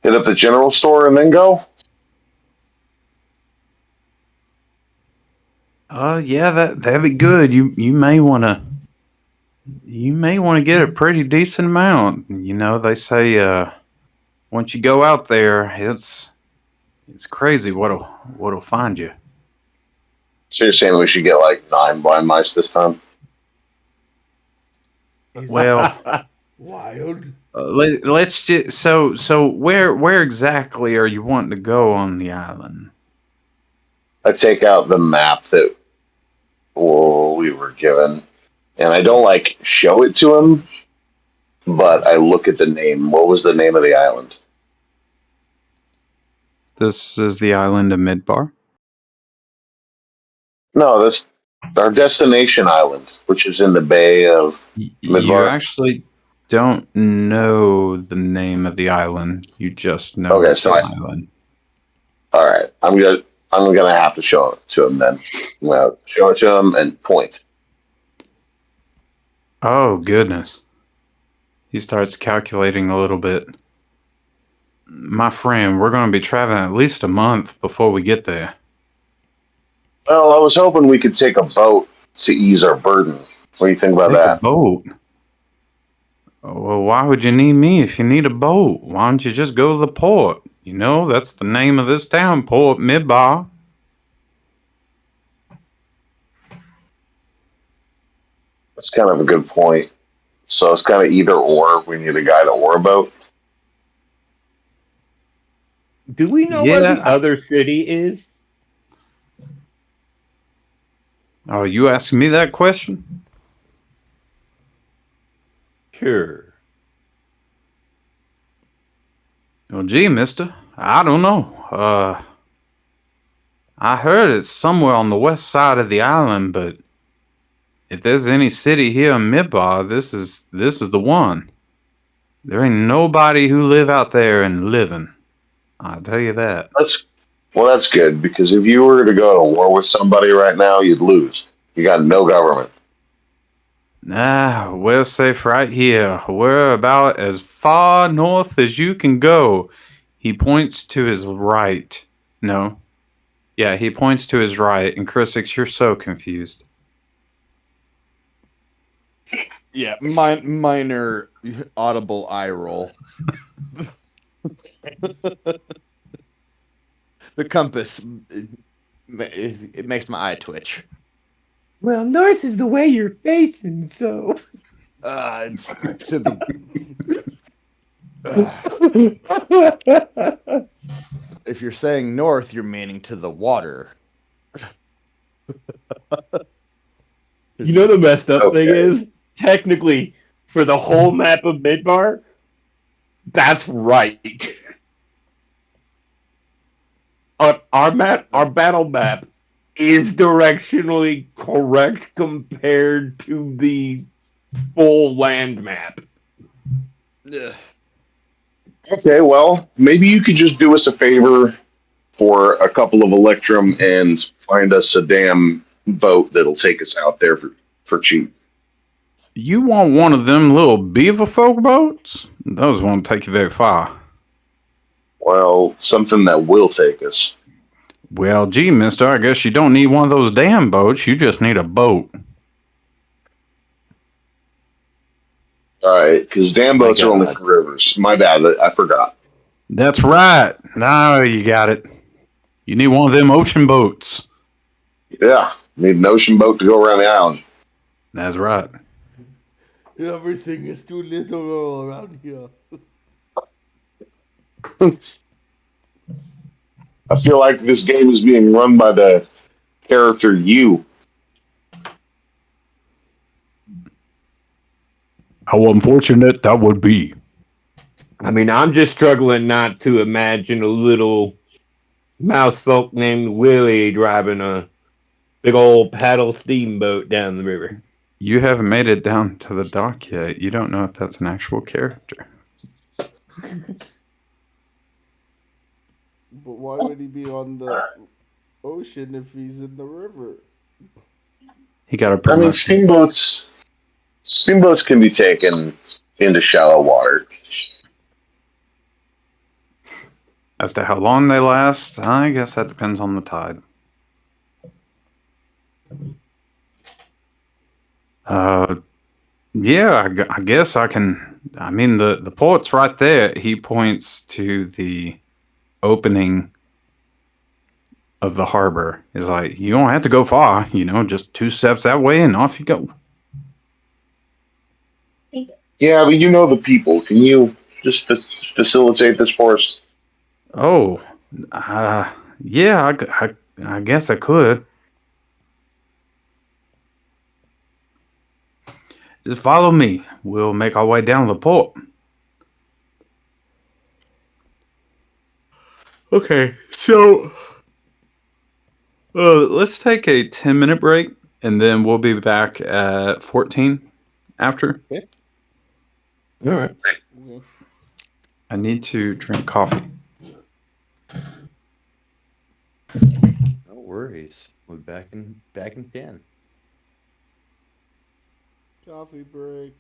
Hit up the general store and then go? Yeah, that'd be good. You may want to get a pretty decent amount. You know, they say once you go out there, it's crazy what'll find you. So you're saying we should get like 9 blind mice this time? Well, Wild. let's just so where exactly are you wanting to go on the island? I take out the map that we were given, and I don't like show it to him, but I look at the name. What was the name of the island? This is the island of Midbar. No, that's our destination island, which is in the Bay of You Midbar. actually don't know the name of the island. You just know Okay, it's so an island. all right, I'm gonna have to show it to him then. I'm gonna show it to him and point. Oh goodness. He starts calculating a little bit. My friend, we're going to be traveling at least a month before we get there. Well, I was hoping we could take a boat to ease our burden. What do you think about Take a that? boat. Well, why would you need me if you need a boat? Why don't you just go to the port? You know, that's the name of this town, Port Midbar. That's kind of a good point. So it's kind of either or. We need a guy to oar a boat. Do we know where the Yeah. other city is? Oh, you asking me that question? Sure. Well, gee, mister, I don't know. I heard it's somewhere on the west side of the island, but if there's any city here in Midbar, this is the one. There ain't nobody who live out there and living. I'll tell you that. That's good, because if you were to go to war with somebody right now, you'd lose. You got no government. Nah, we're safe right here. We're about as far north as you can go. He points to his right. No. Yeah, he points to his right, and Chrisix, you're so confused. Yeah, minor audible eye roll. The compass, it makes my eye twitch. Well, north is the way you're facing, so. It's to the. If you're saying north, you're meaning to the water. You know the messed up Okay. thing is, technically, for the whole map of Midbar, that's right. our battle map is directionally correct compared to the full land map. Ugh. Okay, well, maybe you could just do us a favor for a couple of Electrum and find us a damn boat that'll take us out there for cheap. You want one of them little beaver folk boats? Those won't take you very far. Well, something that will take us. Well, gee, mister, I guess you don't need one of those damn boats. You just need a boat. All right, because damn My boats are only God. for rivers. My bad, I forgot. That's right. Now you got it. You need one of them ocean boats. Yeah, need an ocean boat to go around the island. That's right. Everything is too literal around here. I feel like this game is being run by the character you. How unfortunate that would be. I mean, I'm just struggling not to imagine a little mouse folk named Willie driving a big old paddle steamboat down the river. You haven't made it down to the dock yet. You don't know if that's an actual character. But why would he be on the ocean if he's in the river? He got a I mean, promotion. steamboats can be taken into shallow water. As to how long they last, I guess that depends on the tide. Yeah, I guess I can. I mean, the port's right there. He points to the opening of the harbor. Is like, you don't have to go far, just 2 steps that way and off you go. Yeah, but you know the people. Can you just facilitate this for us? Oh, yeah, I guess I could. Just follow me. We'll make our way down the port. Okay, so let's take a 10-minute break and then we'll be back at 14 after. All right. Okay. I need to drink coffee. No worries. We're back in 10. Coffee break.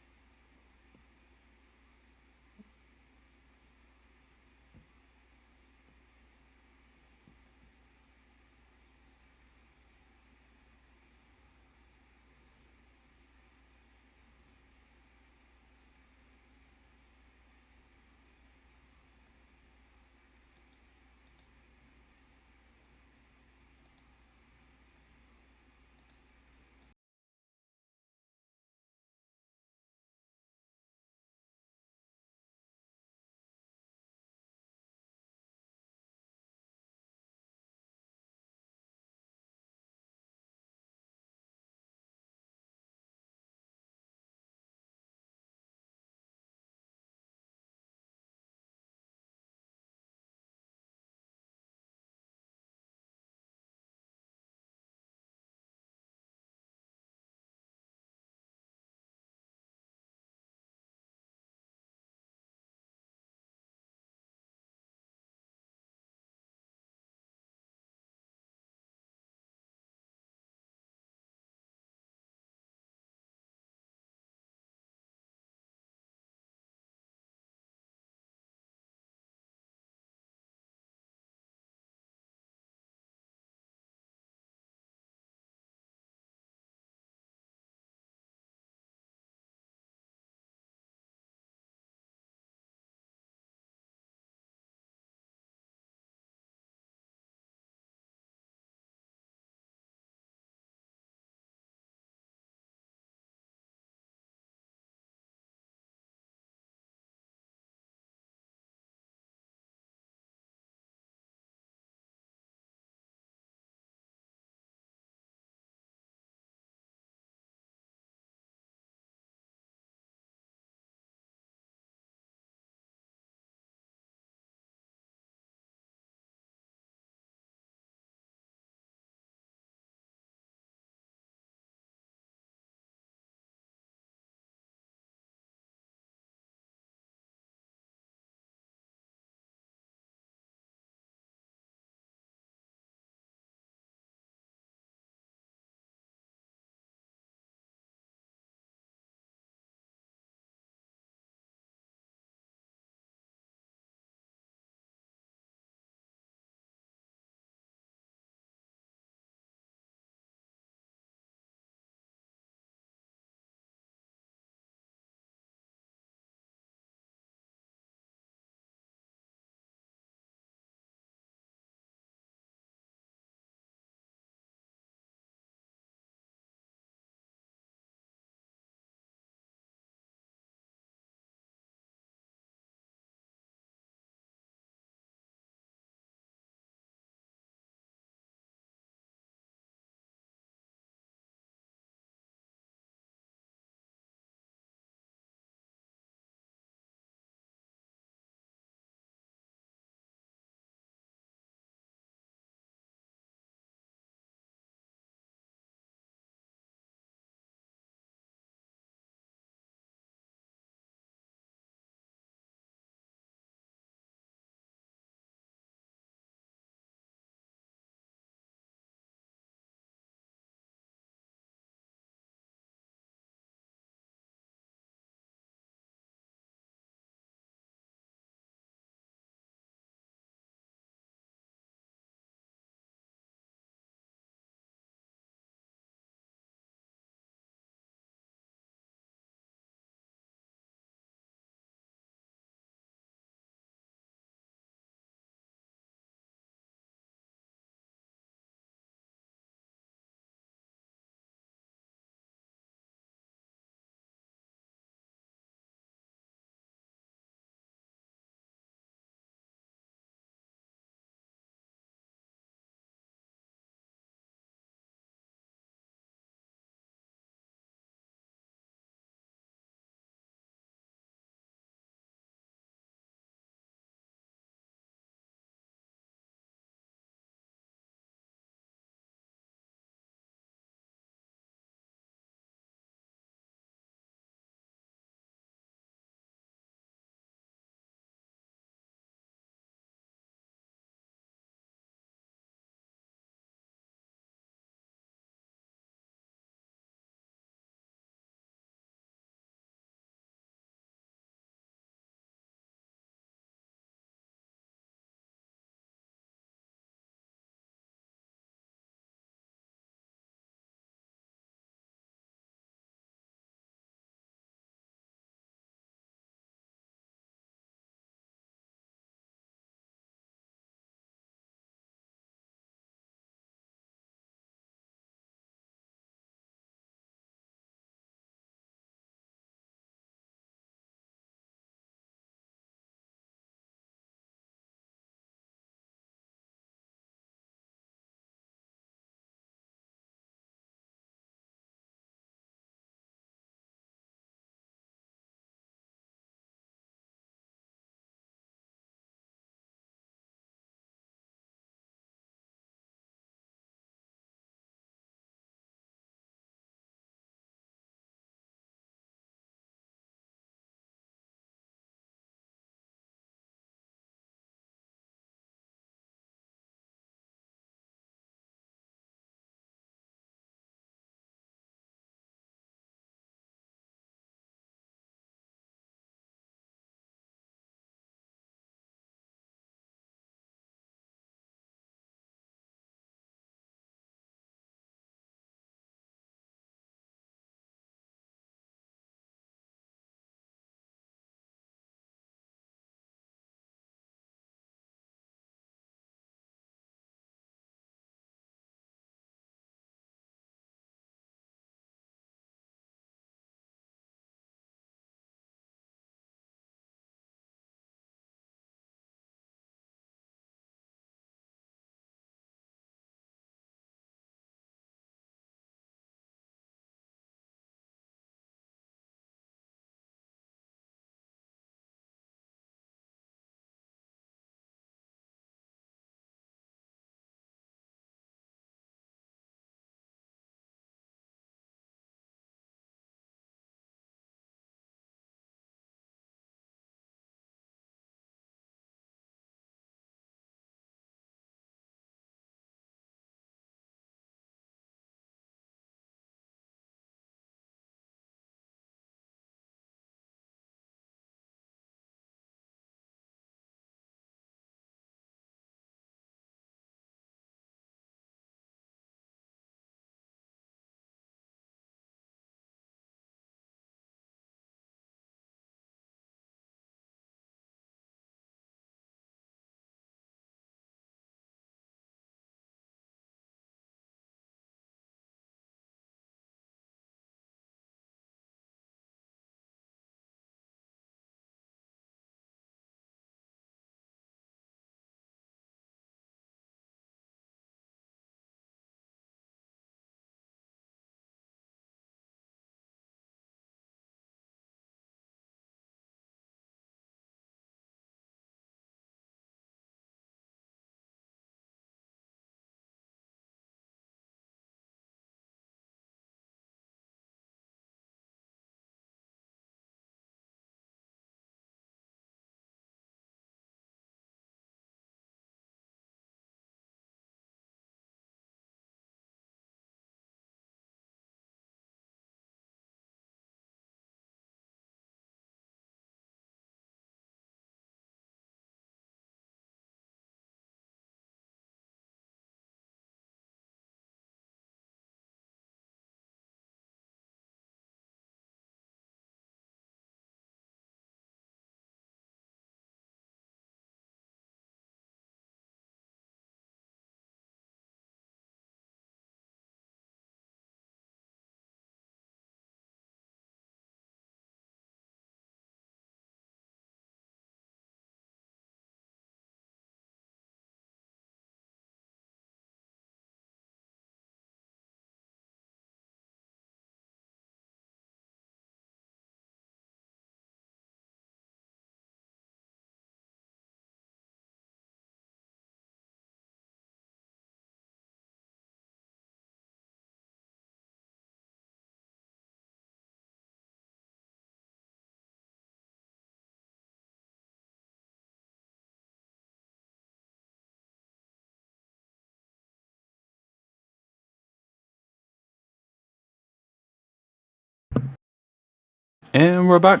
And we're back.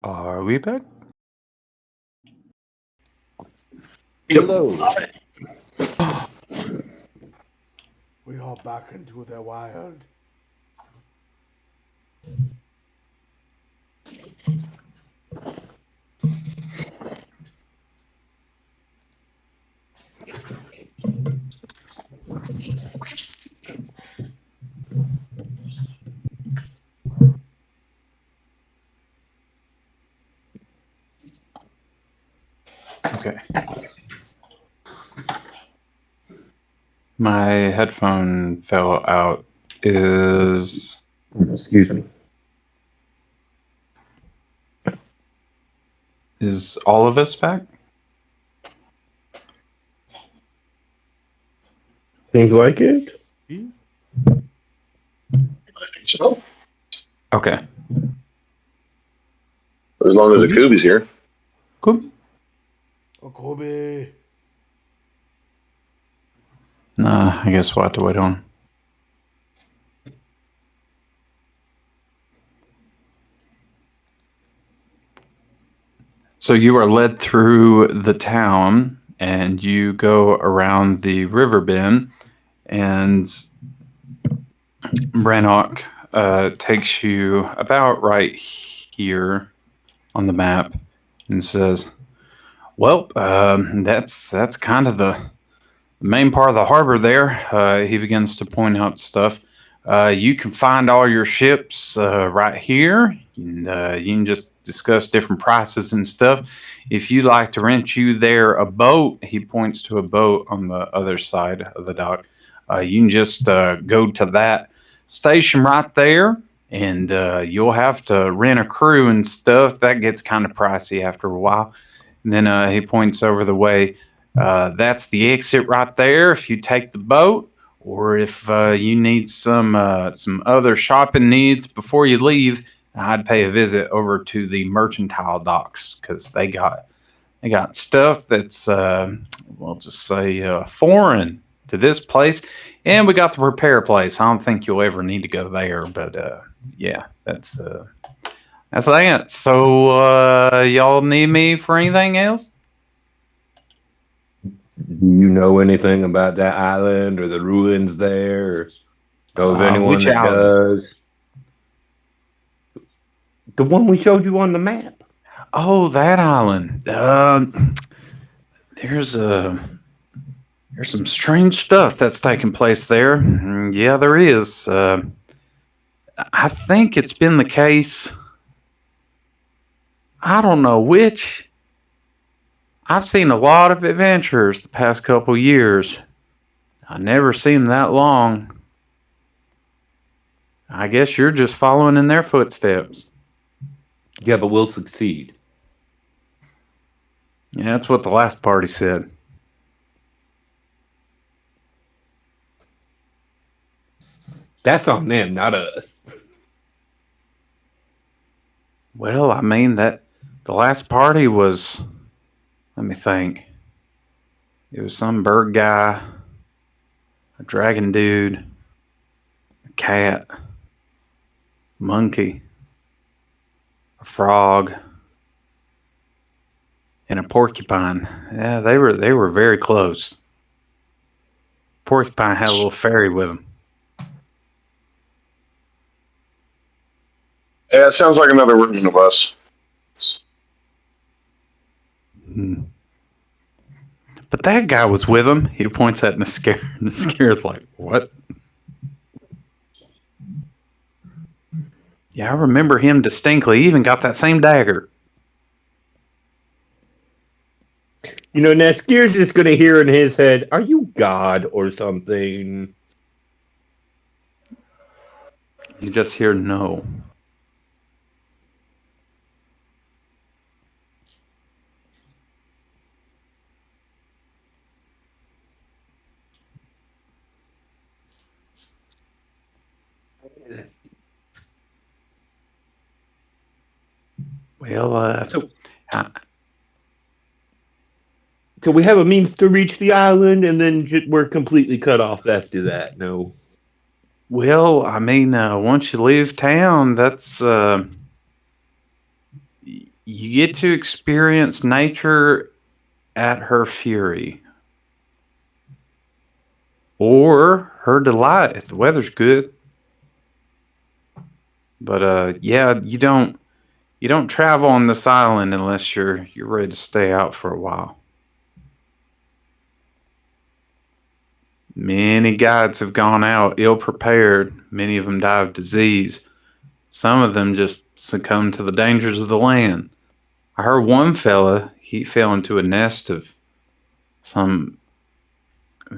Are we back? Hello. We are back into the wild. Okay. My headphone fell out. Excuse me. Is all of us back? Seems like it. I think so. Okay. As long as the Cool. Kubi's here. Cool. Oh, Kobe. Nah, I guess we'll have to wait on. So you are led through the town and you go around the river bend, and Brannock takes you about right here on the map and says, well, that's kind of the main part of the harbor there. He begins to point out stuff. You can find all your ships right here. And, you can just discuss different prices and stuff. If you'd like to rent you there a boat, he points to a boat on the other side of the dock. You can just go to that station right there, and you'll have to rent a crew and stuff. That gets kind of pricey after a while. And then he points over the way. That's the exit right there. If you take the boat, or if you need some other shopping needs before you leave, I'd pay a visit over to the mercantile docks because they got stuff that's we'll just say foreign to this place, and we got the repair place. I don't think you'll ever need to go there, but yeah, that's that. So y'all need me for anything else? Do you know anything about that island or the ruins there? Or know of anyone Which that island? does? The one we showed you on the map. Oh, that island. There's some strange stuff that's taking place there. Yeah, there is. I think it's been the case. I don't know which. I've seen a lot of adventurers the past couple years. I never seen them that long. I guess you're just following in their footsteps. Yeah, but we'll succeed. Yeah, that's what the last party said. That's on them, not us. Well, I mean that the last party was. Let me think. It was some bird guy, a dragon dude, a cat, monkey, a frog, and a porcupine. Yeah, they were very close. Porcupine had a little fairy with him. Yeah, it sounds like another version of us. Hmm. But that guy was with him. He points at Nisker. Nisker's like, what? Yeah, I remember him distinctly. He even got that same dagger. You know, Neskir's just going to hear in his head, are you God or something? You just hear no. Well, So we have a means to reach the island, and then we're completely cut off after that. No. Well, I mean, once you leave town, that's you get to experience nature at her fury or her delight if the weather's good. But yeah, you don't travel on this island unless you're ready to stay out for a while. Many guides have gone out ill prepared. Many of them die of disease. Some of them just succumb to the dangers of the land. I heard one fella, he fell into a nest of some.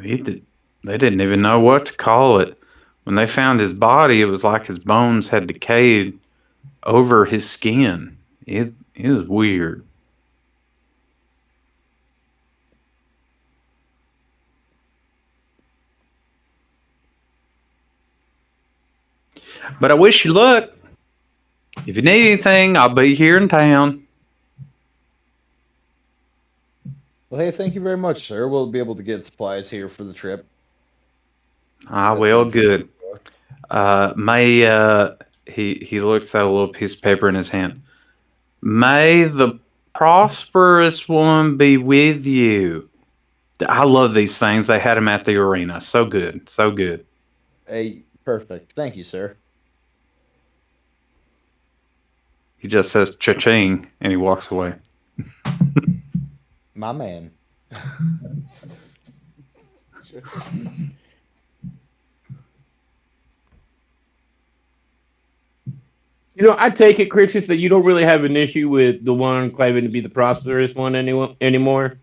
He did, they didn't even know what to call it. When they found his body, it was like his bones had decayed over his skin. It was weird. But I wish you luck. If you need anything, I'll be here in town. Well, hey, thank you very much, sir. We'll be able to get supplies here for the trip. Ah, well, good. May he looks at a little piece of paper in his hand. May the prosperous one be with you. I love these things. They had them at the arena. So good, so good. Hey, perfect. Thank you, sir. He just says cha-ching and he walks away. My man. I take it, Christian, that you don't really have an issue with the one claiming to be the prosperous one anymore.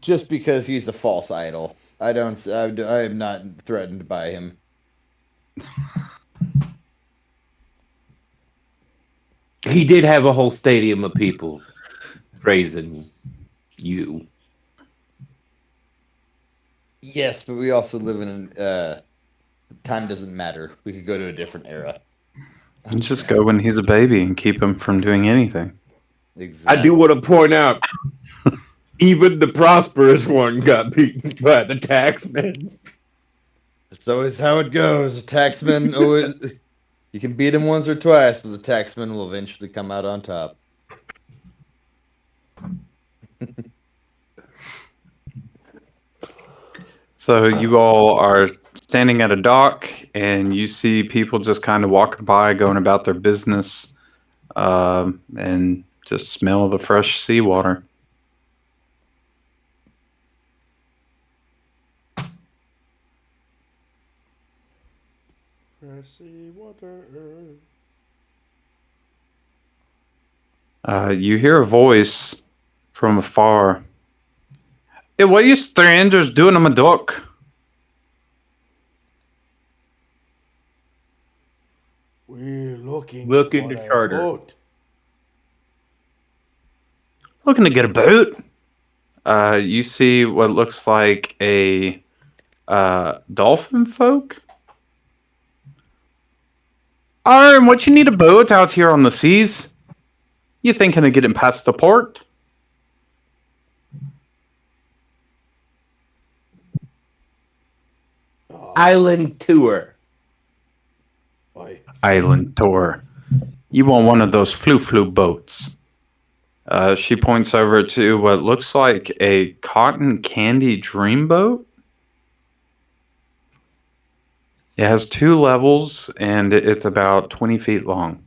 Just because he's a false idol. I am not threatened by him. He did have a whole stadium of people praising you. Yes, but we also live in time doesn't matter. We could go to a different era. You just go when he's a baby and keep him from doing anything. Exactly. I do want to point out, even the prosperous one got beaten by the taxman. That's always how it goes. The taxman always. You can beat him once or twice, but the taxman will eventually come out on top. So you all are standing at a dock, and you see people just kind of walking by, going about their business, and just smell the fresh seawater. Fresh seawater. You hear a voice from afar. Hey, what are you strangers doing on my dock? We're looking Looking for to a charter. boat. Looking to get a boat. You see what looks like a dolphin folk. Arm, what you need a boat out here on the seas? You thinking of getting past the port? Island tour. Aye. Island tour. You want one of those flu boats. She points over to what looks like a cotton candy dreamboat. It has 2 levels and it's about 20 feet long.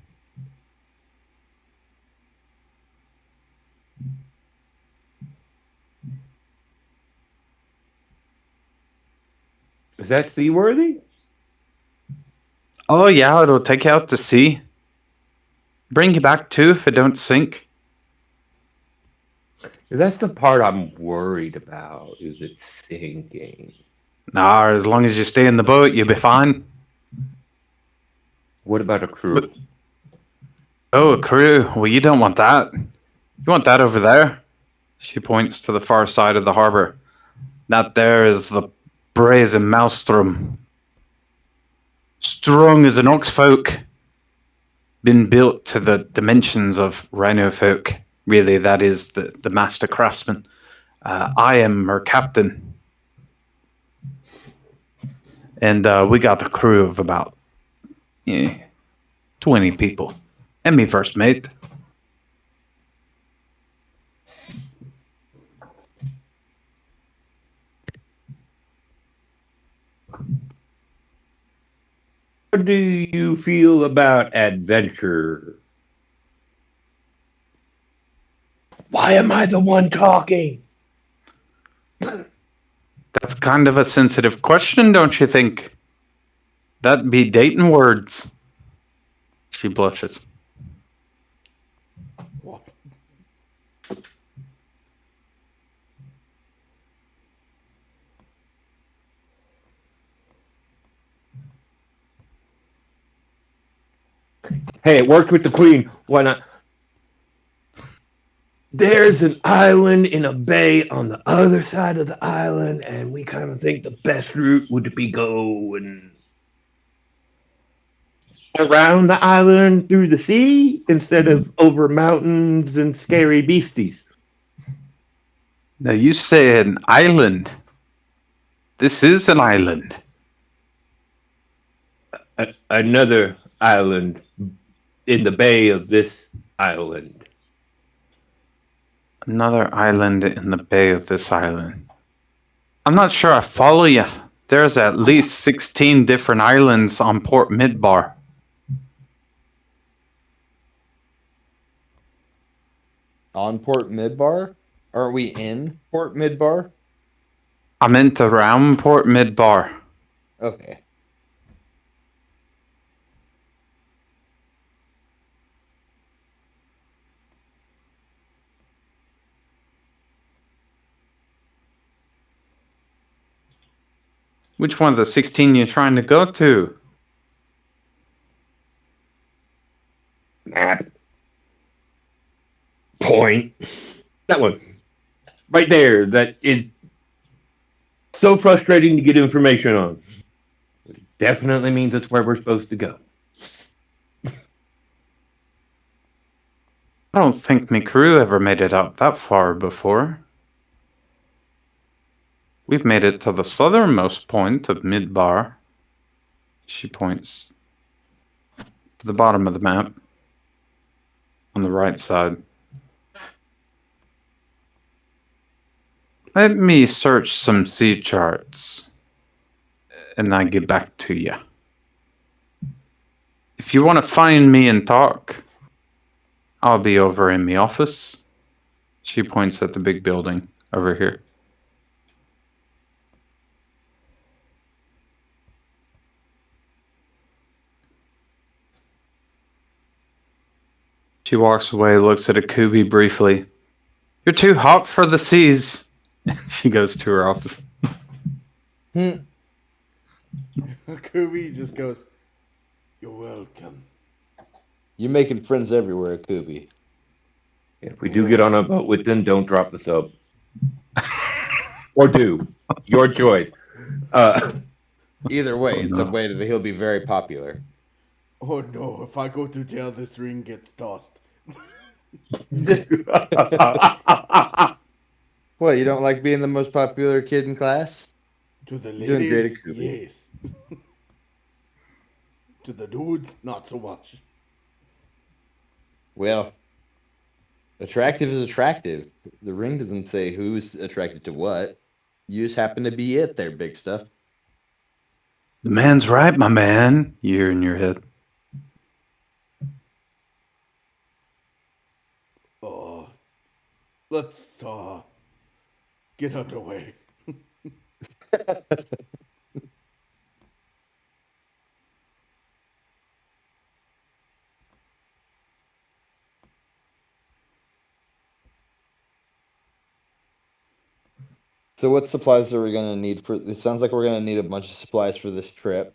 Is that seaworthy? Oh yeah, it'll take you out to sea. Bring you back too if it don't sink. That's the part I'm worried about. Is it sinking? Nah, as long as you stay in the boat, you'll be fine. What about a crew? Oh, a crew. Well, you don't want that. You want that over there. She points to the far side of the harbor. That there is the brazen maelstrom. Strong as an ox folk. Been built to the dimensions of rhino folk. Really, that is the master craftsman. I am her captain. And we got a crew of about 20 people. And me first mate. How do you feel about adventure? Why am I the one talking? That's kind of a sensitive question, don't you think? That'd be dating words. She blushes. What? Hey, it worked with the queen. Why not? There's an island in a bay on the other side of the island, and we kind of think the best route would be going around the island through the sea instead of over mountains and scary beasties. Now you say an island. This is an island. Another island in the bay of this island. Another island in the bay of this island. I'm not sure I follow you. There's at least 16 different islands on Port Midbar. On Port Midbar? Are we in Port Midbar? I meant around Port Midbar. Okay. Which one of the 16 you're trying to go to? Map. Point. That one. Right there. That is so frustrating to get information on. It definitely means it's where we're supposed to go. I don't think my crew ever made it out that far before. We've made it to the southernmost point of Midbar. She points to the bottom of the map on the right side. Let me search some sea charts and I get back to you. If you want to find me and talk, I'll be over in the office. She points at the big building over here. She walks away, looks at Akubi briefly. You're too hot for the seas. She goes to her office. Kubi just goes, "You're welcome." You're making friends everywhere, Kubi. If we do get on a boat with them, don't drop the soap. Or do. Your choice. Either way, Oh, it's no. a way that he'll be very popular. Oh no, if I go to jail, this ring gets tossed. What, you don't like being the most popular kid in class? To the You're doing great ladies, at Kubi. yes. To the dudes, not so much. Well, attractive is attractive. The ring doesn't say who's attracted to what. You just happen to be it there, big stuff. The man's right, my man. You hear in your head. Let's get underway. So what supplies are we gonna need for it sounds like we're gonna need a bunch of supplies for this trip.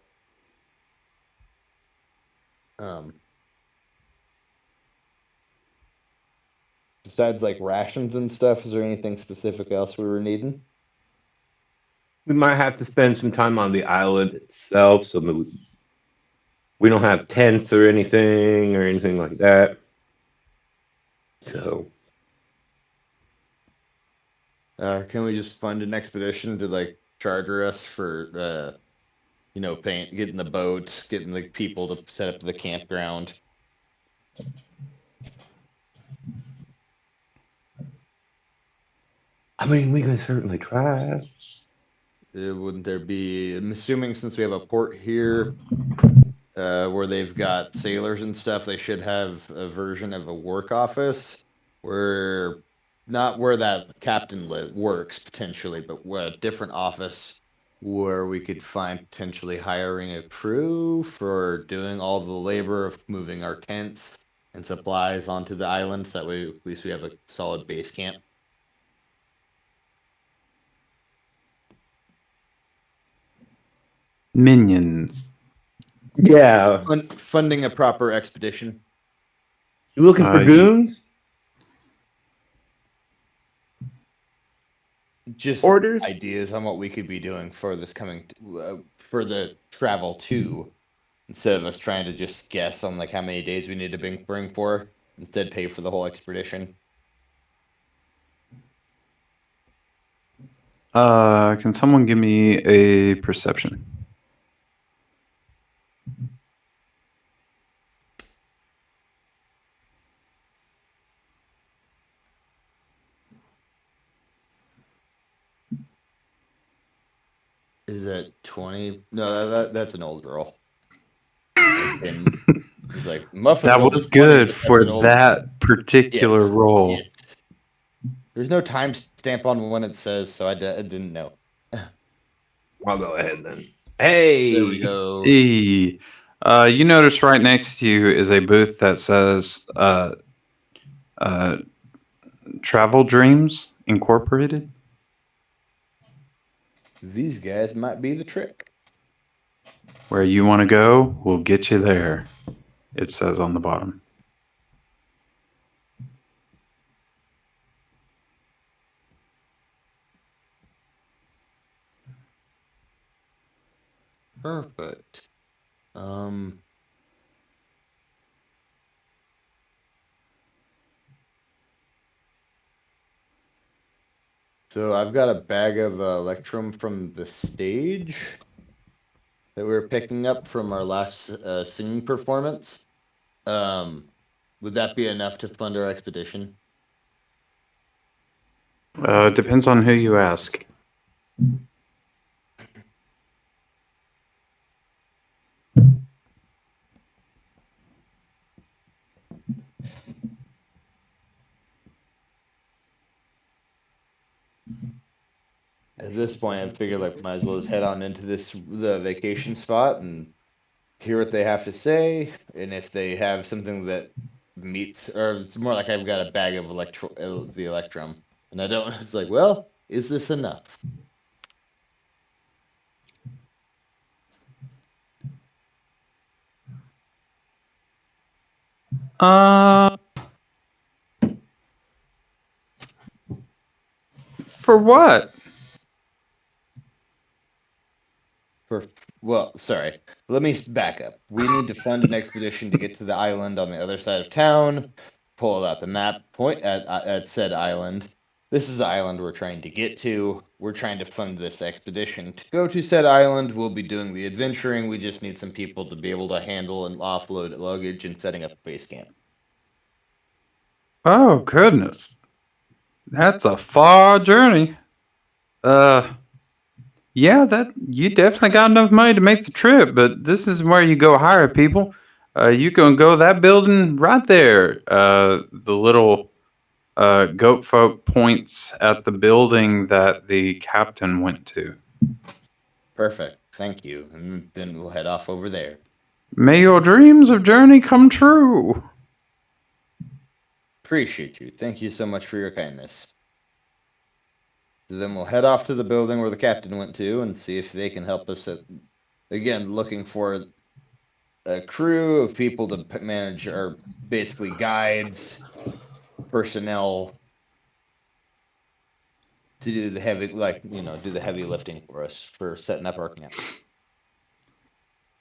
Besides like rations and stuff, is there anything specific else we were needing? We might have to spend some time on the island itself, so we don't have tents or anything like that. So Can we just fund an expedition to like charter us for getting the boat, getting the people to set up the campground. I mean, we can certainly try. Wouldn't there be? I'm assuming since we have a port here, where they've got sailors and stuff, they should have a version of a work office where not where that captain works potentially, but a different office where we could find potentially hiring a crew for doing all the labor of moving our tents and supplies onto the island. So that way, at least we have a solid base camp. Minions. Yeah. Funding a proper expedition. You looking for goons? Just Orders? ideas on what we could be doing for this coming for the travel to, instead of us trying to just guess on like how many days we need to bring for, instead pay for the whole expedition. Can someone give me a perception? Is it 20? No, that's an old roll. It's like Muffin That rolled a was 20, good but for that's an old that particular yes, roll. yes. There's no time stamp on when it says, so I didn't know. I'll go ahead then. Hey, There we go. E. You notice right next to you is a booth that says Travel Dreams Incorporated. These guys might be the trick. Where you want to go, we'll get you there. It says on the bottom. Perfect. So I've got a bag of Electrum from the stage that we were picking up from our last singing performance. Would that be enough to fund our expedition? It depends on who you ask. At this point, I figured like might as well just head on into the vacation spot and hear what they have to say, and if they have something that meets, or it's more like I've got a bag of the Electrum, and I don't. It's like, well, is this enough? For what? Well, sorry. Let me back up. We need to fund an expedition to get to the island on the other side of town. Pull out the map, point at said island. This is the island we're trying to get to. We're trying to fund this expedition to go to said island. We'll be doing the adventuring. We just need some people to be able to handle and offload luggage and setting up a base camp. Oh, goodness. That's a far journey. Yeah, that you definitely got enough money to make the trip, but this is where you go hire people. You can go that building right there. The little goat folk points at the building that the captain went to. Perfect. Thank you. And then we'll head off over there. May your dreams of journey come true. Appreciate you. Thank you so much for your kindness. So then we'll head off to the building where the captain went to and see if they can help us again, looking for a crew of people to manage our basically guides, personnel to do the heavy, do the heavy lifting for us for setting up our camp.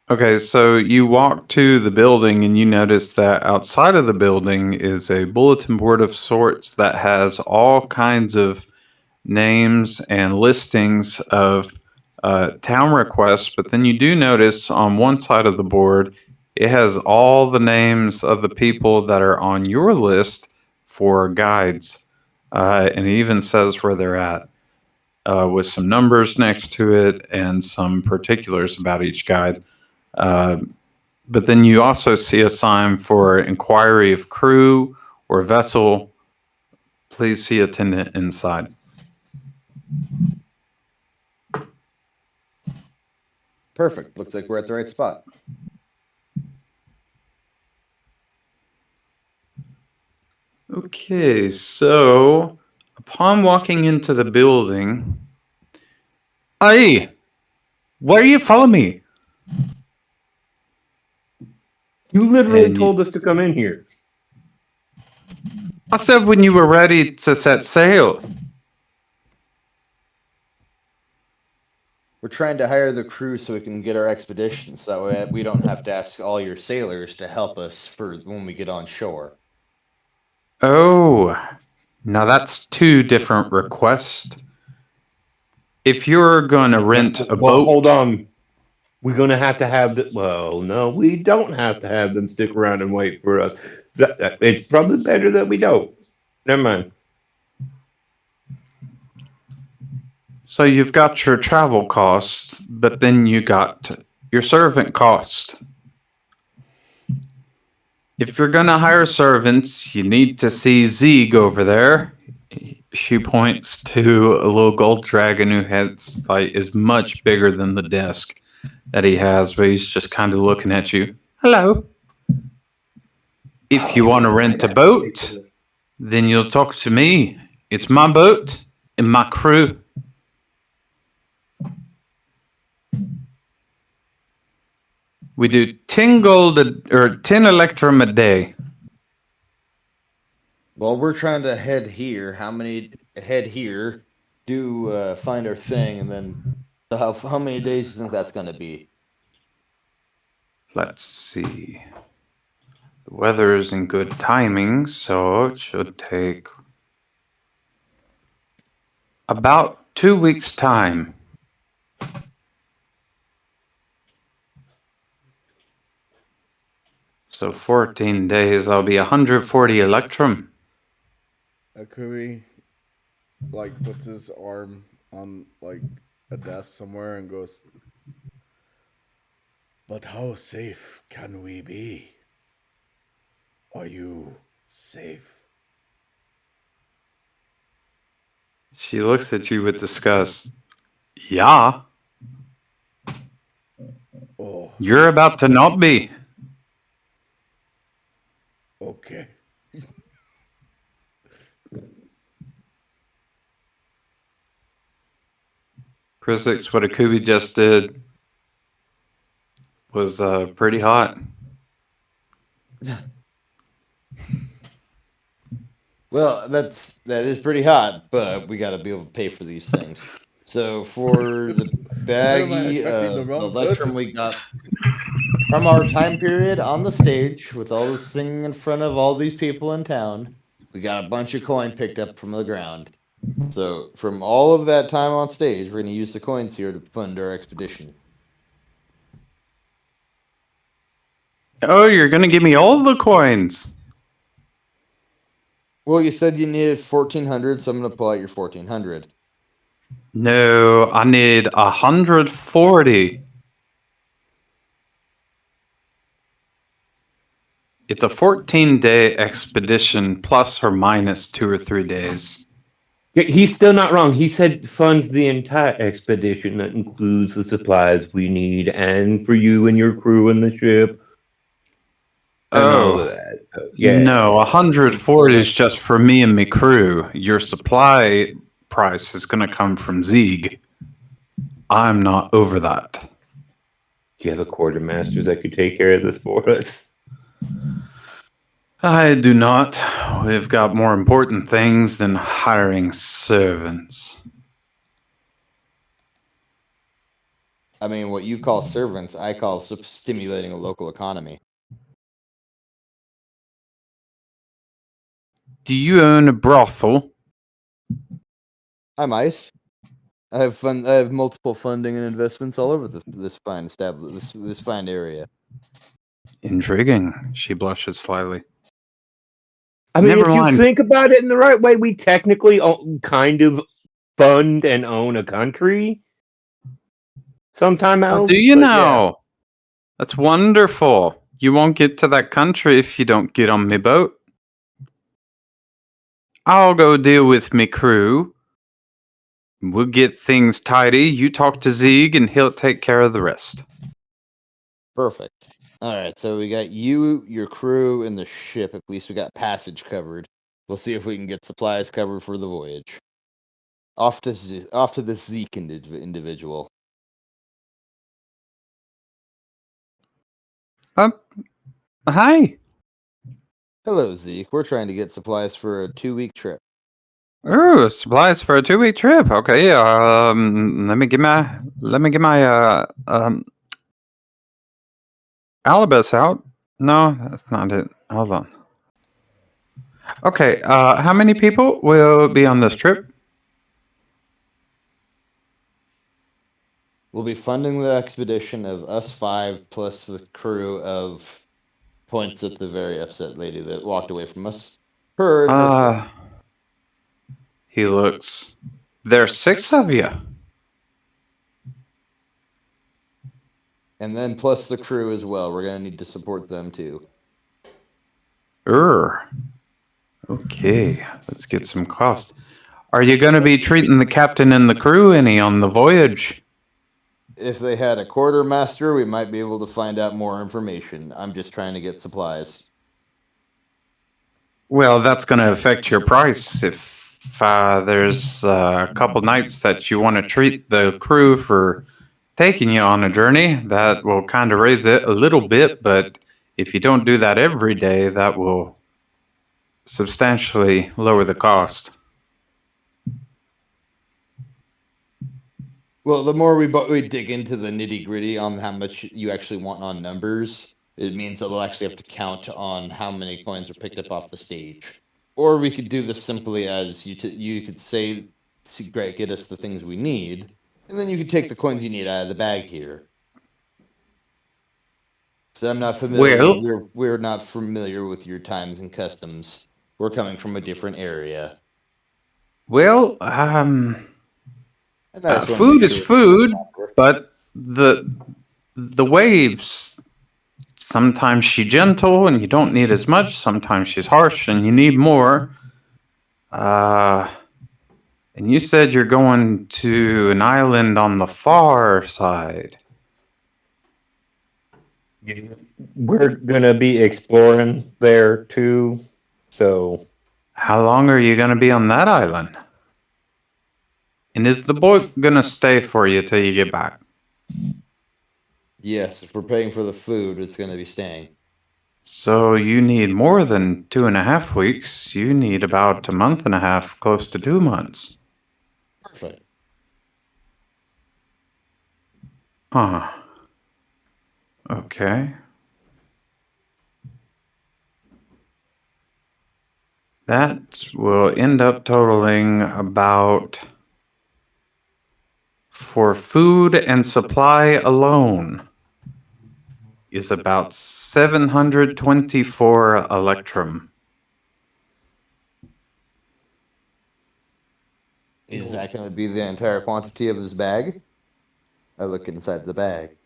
Okay, so you walk to the building and you notice that outside of the building is a bulletin board of sorts that has all kinds of names and listings of town requests, but then you do notice on one side of the board, it has all the names of the people that are on your list for guides. And it even says where they're at with some numbers next to it and some particulars about each guide. But then you also see a sign for inquiry of crew or vessel. Please see attendant inside. Perfect. Looks like we're at the right spot. Okay, so upon walking into the building, hey, why are you following me? You literally And told us to come in here. I said when you were ready to set sail. We're trying to hire the crew so we can get our expedition, so that way we don't have to ask all your sailors to help us for when we get on shore. Oh, now that's two different requests. If you're going to rent a boat, hold on. We're gonna have to have the. Well, no, we don't have to have them stick around and wait for us. It's probably better that we don't. Never mind. so you've got your travel costs, but then you got your servant cost. If you're going to hire servants, you need to see Zeeg over there. She points to a little gold dragon who has is much bigger than the desk that he has, but he's just kind of looking at you. Hello. If you want to rent a boat, then you'll talk to me. It's my boat and my crew. We do 10 gold or 10 electrum a day. Well, we're trying to head here. How many head here? Do find our thing, and then how many days do you think that's gonna be? Let's see. The weather is in good timing, so it should take about 2 weeks' time. So 14 days, that'll be 140 electrum. Akui, puts his arm on, a desk somewhere and goes, "But how safe can we be? Are you safe?" She looks at you with disgust. Yeah, Oh, you're about to not be. okay. Chris, what Akubi just did was pretty hot. Well, that is pretty hot, but we got to be able to pay for these things. So for the Why am I baggie attracting the of wrong electrum person? we got from our time period on the stage with all this thing in front of all these people in town, we got a bunch of coin picked up from the ground. So from all of that time on stage, we're going to use the coins here to fund our expedition. Oh, you're going to give me all the coins. Well, you said you needed 1,400, so I'm going to pull out your 1,400. No, I need 140. It's a 14-day expedition plus or minus 2 or 3 days. He's still not wrong. He said fund the entire expedition that includes the supplies we need, and for you and your crew and the ship, and all of Oh, that. So, yeah. no, 140 is just for me and my crew. Your supply price is going to come from Zeeg. I'm not over that. Do you have a quartermaster that could take care of this for us? I do not. We've got more important things than hiring servants. I mean, what you call servants, I call stimulating a local economy. Do you own a brothel? I might. I have multiple funding and investments all over this fine this fine area. Intriguing. She blushes slightly. I mean, Never if you mind. think about it in the right way, we technically kind of fund and own a country sometime How else. do you but know? That's wonderful. You won't get to that country if you don't get on me boat. I'll go deal with me crew. We'll get things tidy. You talk to Zeeg and he'll take care of the rest. Perfect. All right, so we got you, your crew, and the ship. At least we got passage covered. We'll see if we can get supplies covered for the voyage. Off to the Zeke individual. Hi. Hello, Zeke. We're trying to get supplies for a 2-week trip. Oh, supplies for a 2-week trip. Okay. Let me get my Alibus out. No, that's not it. Hold on. Okay. How many people will be on this trip? We'll be funding the expedition of us 5 plus the crew of points at the very upset lady that walked away from us. Her and the He looks. There's 6 of you. and then plus the crew as well. We're gonna need to support them too. Okay, let's get some cost. Are you going to be treating the captain and the crew any on the voyage? If they had a quartermaster, we might be able to find out more information. I'm just trying to get supplies. Well, that's going to affect your price. If there's a couple nights that you want to treat the crew for taking you on a journey, that will kind of raise it a little bit. But if you don't do that every day, that will substantially lower the cost. Well, the more we dig into the nitty gritty on how much you actually want on numbers, it means that we'll actually have to count on how many coins are picked up off the stage. Or we could do this simply as you could say, "Great, get us the things we need," and then you could take the coins you need out of the bag here. So I'm not familiar. Well, We're not familiar with your times and customs. We're coming from a different area. well, And I just wanna food make is sure- food, but the waves. Sometimes she's gentle and you don't need as much. Sometimes she's harsh and you need more. And you said you're going to an island on the far side. We're gonna be exploring there too. So How long are you going to be on that island? And is the boat going to stay for you till you get back? Yes, if we're paying for the food, it's going to be staying. So you need more than 2.5 weeks. You need about a month and a half, close to 2 months. Perfect. Okay. That will end up totaling about, for food and supply alone, is about 724 electrum. Is that going to be the entire quantity of this bag? I look inside the bag.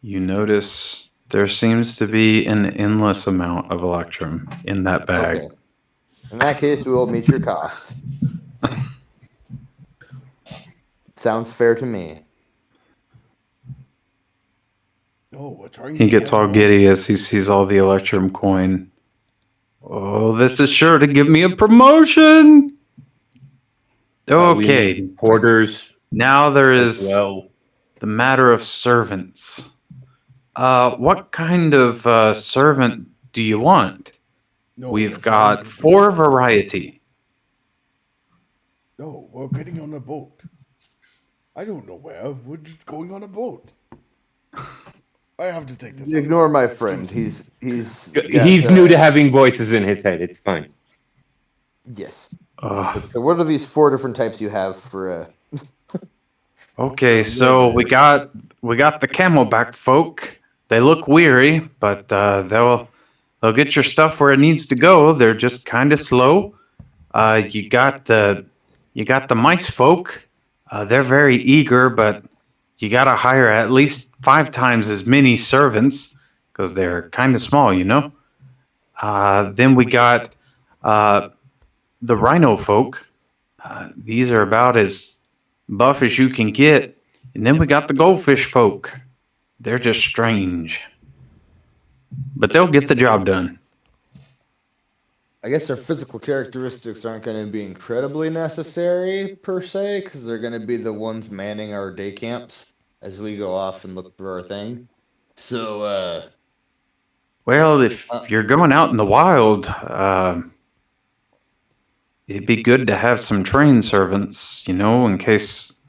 You notice there seems to be an endless amount of electrum in that bag. Okay. In that case, we will meet your cost. Sounds fair to me. He gets all giddy as he sees all the electrum coin. Oh, this is sure to give me a promotion! Okay, porters. now there is Well, the matter of servants. What kind of servant do you want? We've got 4 variety. No, we're getting on a boat. I don't know where. We're just going on a boat. I have to take this. Ignore outside. my Excuse friend. me. He's he's new to having voices in his head. It's fine. Yes. But so, what are these 4 different types you have for? Okay, so we got the camelback folk. They look weary, but they'll get your stuff where it needs to go. They're just kind of slow. You got the mice folk. They're very eager, but you got to hire at least 5 times as many servants because they're kind of small, you know. Then we got the rhino folk. These are about as buff as you can get. And then we got the goldfish folk. They're just strange. But they'll get the job done. I guess their physical characteristics aren't going to be incredibly necessary per se, because they're going to be the ones manning our day camps as we go off and look for our thing. So, Well, if you're going out in the wild, it'd be good to have some trained servants, you know, in case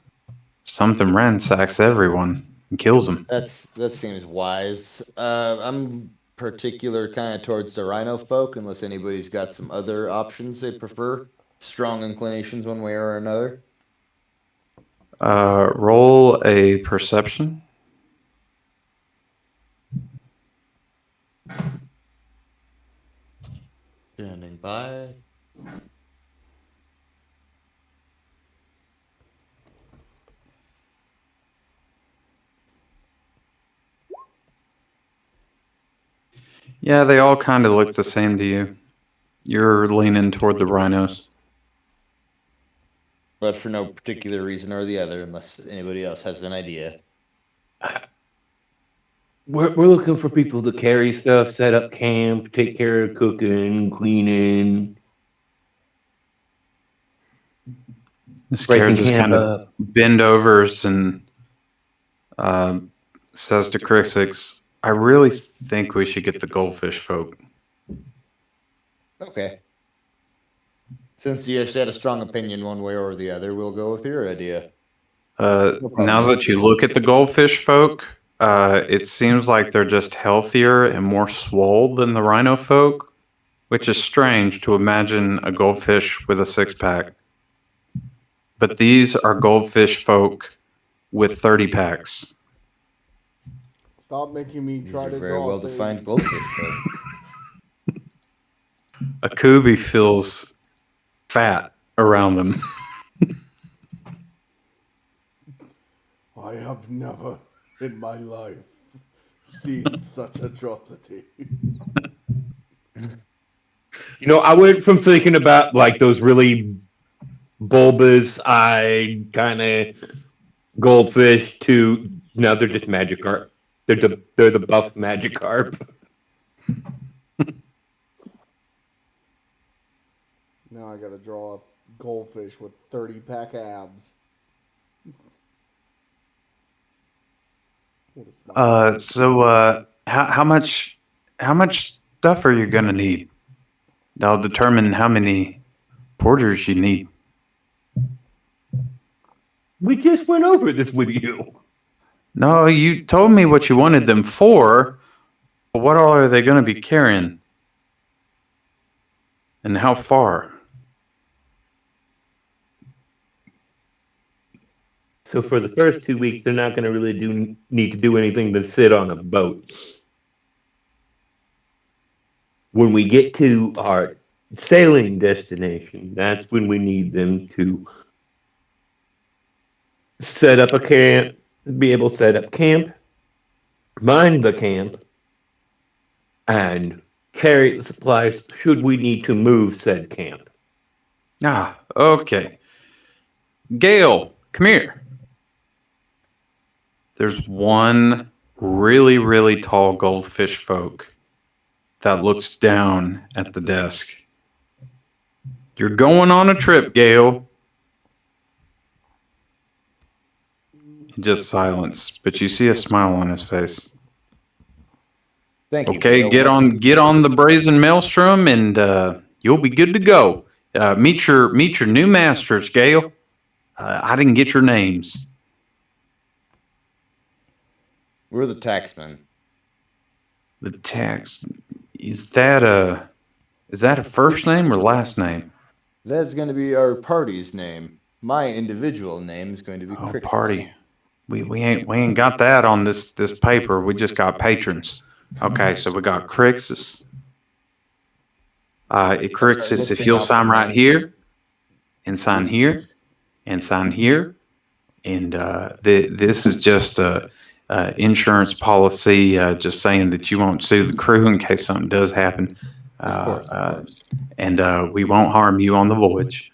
something ransacks everyone and kills them. that seems wise. I'm particular kind of towards the rhino folk, unless anybody's got some other options they prefer. Strong inclinations one way or another. Roll a perception. Standing by. Yeah, they all kind of look the same to you. You're leaning toward the rhinos. But for no particular reason or the other, unless anybody else has an idea. We're looking for people to carry stuff, set up camp, take care of cooking, cleaning. This carriage just kind of up. bend overs and says to Crixix, I really think we should get the goldfish folk. Okay. Since you had a strong opinion one way or the other, we'll go with your idea. Now that you look at the goldfish folk, it seems like they're just healthier and more swole than the rhino folk, which is strange to imagine a goldfish with a 6-pack. But these are goldfish folk with 30 packs. Stop making me These try are to very draw well things. defined goldfish folk. A Kubi feels fat around them. I have never in my life seen such atrocity. You know, I went from thinking about like those really bulbous eyed kind of goldfish to now they're just Magikarp. They're the buff Magikarp. Now I gotta draw a goldfish with 30-pack abs. So how much stuff are you gonna need? That'll determine how many porters you need. We just went over this with you. No, you told me what you wanted them for. But what all are they gonna be carrying? And how far? So for the first 2 weeks, they're not going to really need to do anything but sit on a boat. When we get to our sailing destination, that's when we need them to set up a camp, be able to set up camp, mind the camp, and carry the supplies should we need to move said camp. Ah, okay. Gail, come here. There's one really, really tall goldfish folk that looks down at the desk. You're going on a trip, Gail. Just silence, but you see a smile on his face. Thank you. Okay, Gail. get on the brazen maelstrom, and you'll be good to go. Meet your new masters, Gail. I didn't get your names. We're the taxmen. The tax is that a first name or last name? That's going to be our party's name. My individual name is going to be Oh, Crixus. party. We ain't got that on this paper. We just got patrons. Okay, so we got Crixus. Crixus, if you'll sign right here, and sign here, and sign here, and this is just a insurance policy, just saying that you won't sue the crew in case something does happen. Of course. And we won't harm you on the voyage.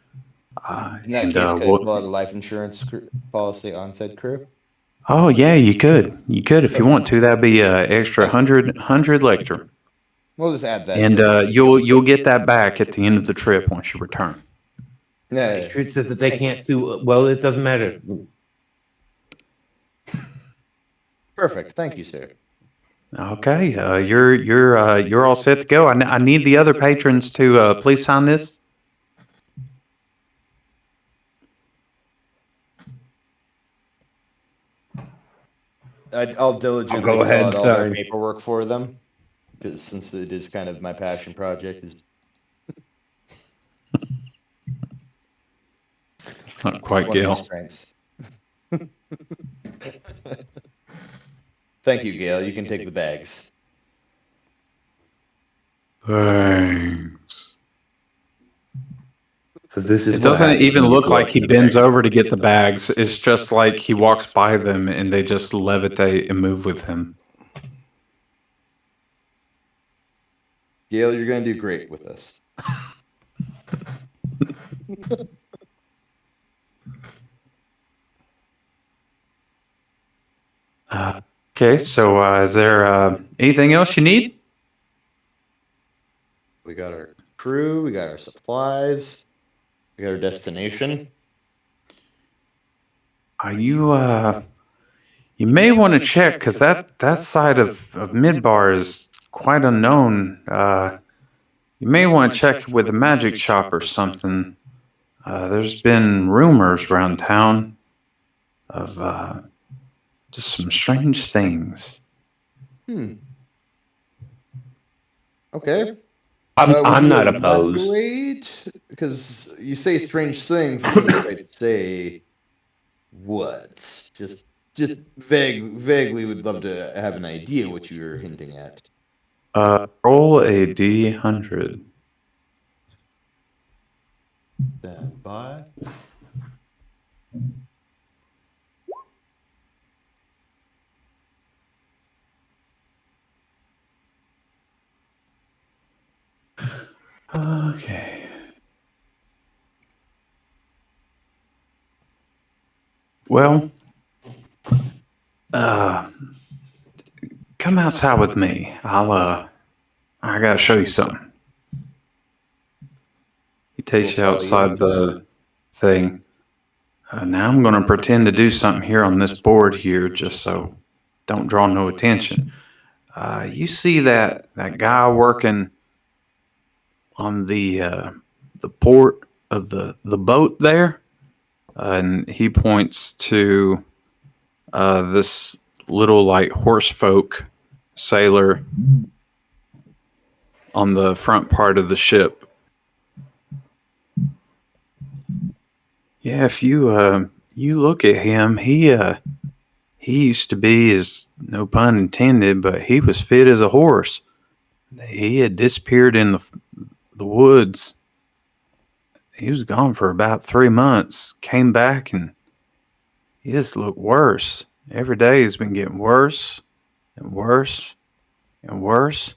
In that case, could I pull out a life insurance policy on said crew? Oh yeah, you could. You could if you want to. That'd be extra 100 lecture. We'll just add that. And you'll get that back at the end of the trip once you return. Yeah. Sure, it says that they can't sue. Well, it doesn't matter. Perfect. Thank you, sir. Okay, you're all set to go. I need the other patrons to please sign this. I'll diligently go ahead fill out and all their sign. paperwork for them, because since it is kind of my passion project. It's not quite one of my Gail. strengths. Thank you, Gail. You can take the bags. Thanks. This is It doesn't even look like he bends over to get the bags. It's just like he walks by them and they just levitate and move with him. Gail, you're going to do great with this. Okay, so is there anything else you need? We got our crew, we got our supplies, we got our destination. You may want to check because that side of Midbar is quite unknown. You may want to check with a magic shop or something. There's been rumors around town of just some strange things. Okay. I'm not opposed. Because you say strange things, and you might say what? Just vaguely would love to have an idea what you're hinting at. Roll a D100. Stand by. Okay. Well, come outside with me. I gotta show you something. He takes you outside the thing. Now I'm gonna pretend to do something here on this board here, just so don't draw no attention. You see that guy working on the port of the boat there, and he points to this little like horse folk sailor on the front part of the ship. Yeah, if you look at him, he used to be, as no pun intended, but he was fit as a horse. He had disappeared in the woods. He was gone for about 3 months. Came back and he just looked worse. Every day he's been getting worse and worse and worse.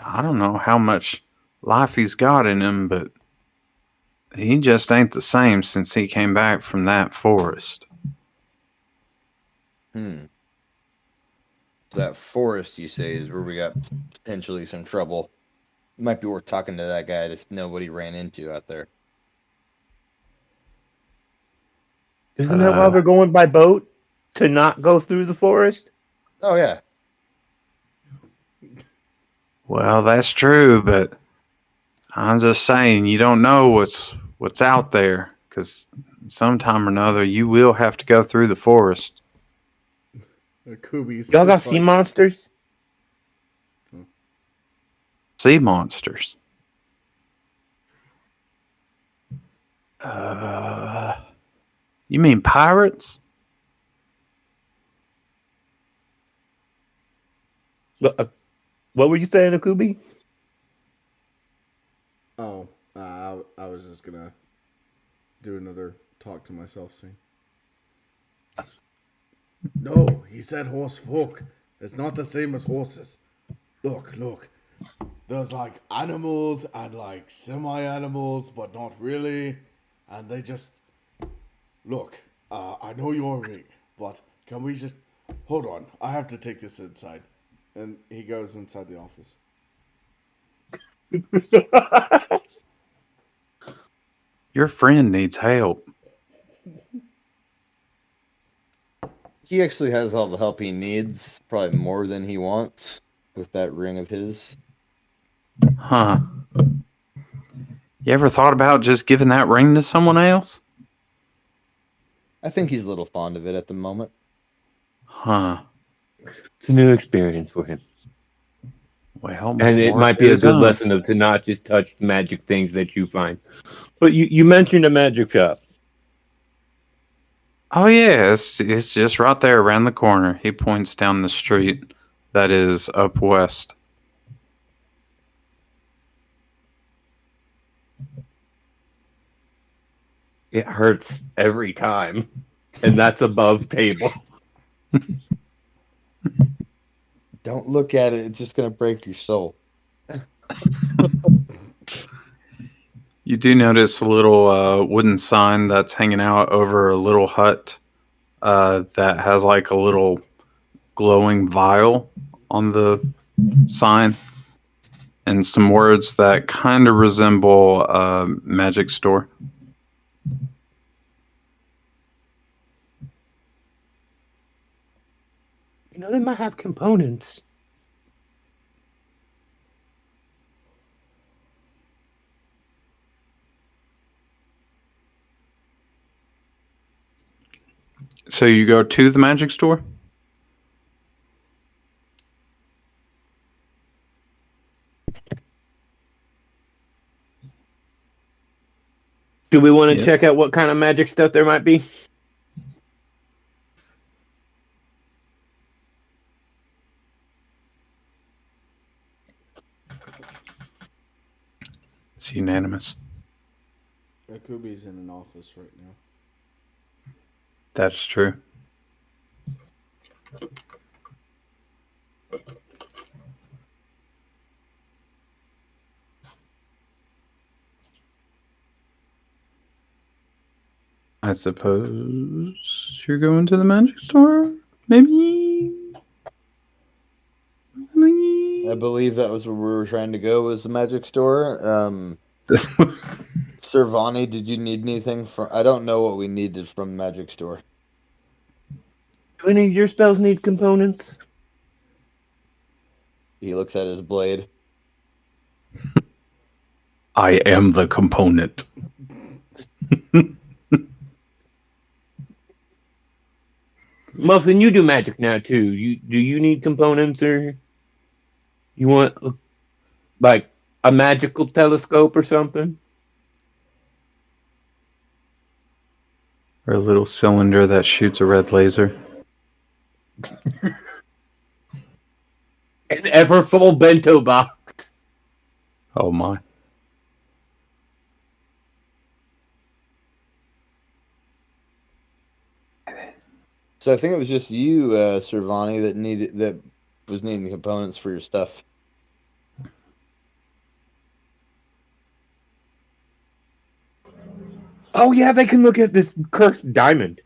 I don't know how much life he's got in him, but he just ain't the same since he came back from that forest. So that forest, you say, is where we got potentially some trouble. Might be worth talking to that guy to know what he ran into out there. Isn't that why we're going by boat? To not go through the forest? Oh, yeah. Well, that's true, but I'm just saying you don't know what's out there, because sometime or another you will have to go through the forest. Kubi's Y'all got just sea monsters? Sea monsters. You mean pirates? What were you saying, Akubi? Oh, I was just gonna do another talk to myself scene. No, he said horse folk. It's not the same as horses. Look. There's like animals and like semi animals, but not really. And they just. Look, I know you're weak, but can we just. Hold on, I have to take this inside. And he goes inside the office. Your friend needs help. He actually has all the help he needs, probably more than he wants, with that ring of his. Huh. You ever thought about just giving that ring to someone else? I think he's a little fond of it at the moment. Huh. It's a new experience for him. Well, And it more might to be a his good own. lesson to not just touch magic things that you find. But you mentioned a magic shop. Oh yeah, it's just right there around the corner. He points down the street that is up west. It hurts every time. And that's above table. Don't look at it, it's just going to break your soul. You do notice a little wooden sign that's hanging out over a little hut that has like a little glowing vial on the sign and some words that kind of resemble a magic store. They might have components. So you go to the magic store? Do we want to Yeah. check out what kind of magic stuff there might be? It's unanimous. Akubi's in an office right now. That's true. I suppose you're going to the magic store? Maybe? I believe that was where we were trying to go, was the magic store. Servani, did you need anything from... I don't know what we needed from the magic store. Do any of your spells need components? He looks at his blade. I am the component. Muffin, you do magic now too. Do you need components, or you want like a magical telescope or something? Or a little cylinder that shoots a red laser. An ever full bento box. Oh my. So I think it was just you, Servani, that was needing components for your stuff. Oh yeah, they can look at this cursed diamond.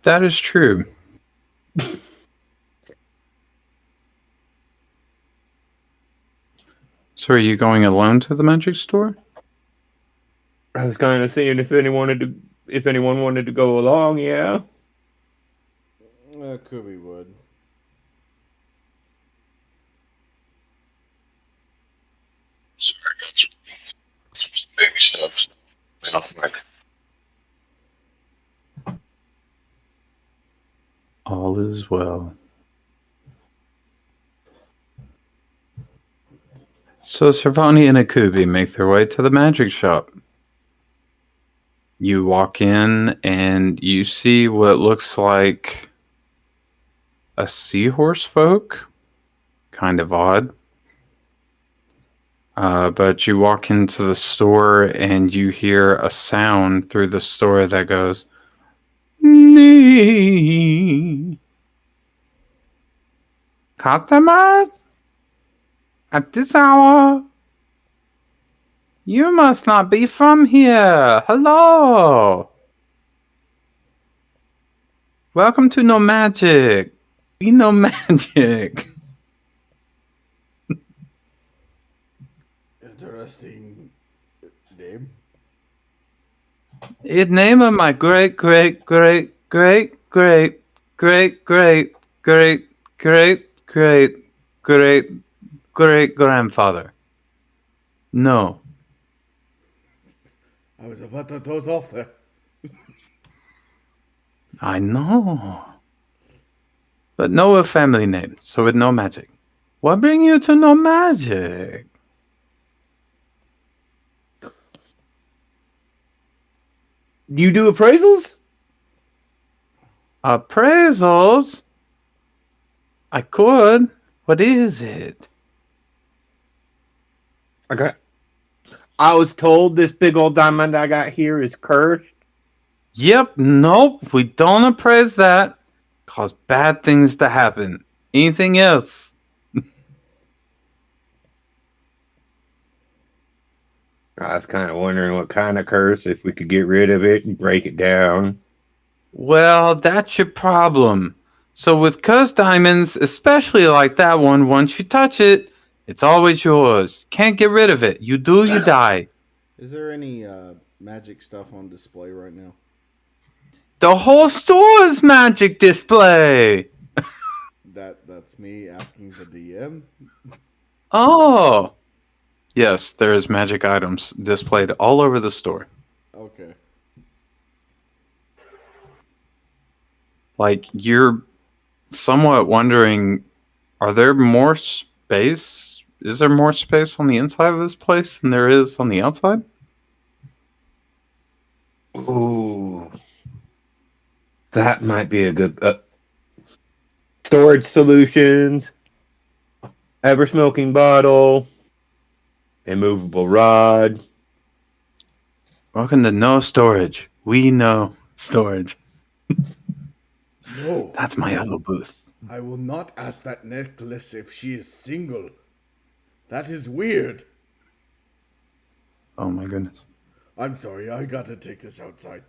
That is true. So are you going alone to the magic store? I was kind of seeing if anyone wanted to go along. Yeah. Akubi would. Sorry, got some baby stuff. Nothing like All is well. So Servani and Akubi make their way to the magic shop. You walk in and you see what looks like a seahorse folk. Kind of odd. But you walk into the store and you hear a sound through the store that goes, "Nee. Customers? At this hour? You must not be from here. Hello. Welcome to No Magic. We know magic." Interesting name. In name of my great great great great great great great great great great great great grandfather. No. I was about to toss off there. I know. But no a family name, so with no magic. What bring you to no magic? Do you do appraisals? Appraisals? I could. What is it? I was told this big old diamond I got here is cursed. Yep, nope, we don't appraise that. Cause bad things to happen. Anything else? I was kind of wondering what kind of curse, if we could get rid of it and break it down. Well, that's your problem. So with cursed diamonds, especially like that one, once you touch it, it's always yours. Can't get rid of it. You do, you die. Is there any magic stuff on display right now? The whole store is magic display. That's me asking the DM. Oh. Yes, there's magic items displayed all over the store. Okay. Like, you're somewhat wondering, are there more space? Is there more space on the inside of this place than there is on the outside? Ooh, that might be a good storage solutions. Ever smoking bottle, immovable rod. Welcome to No Storage. We know storage. No. That's my other booth. I will not ask that necklace if she is single. That is weird. Oh my goodness. I'm sorry, I gotta take this outside.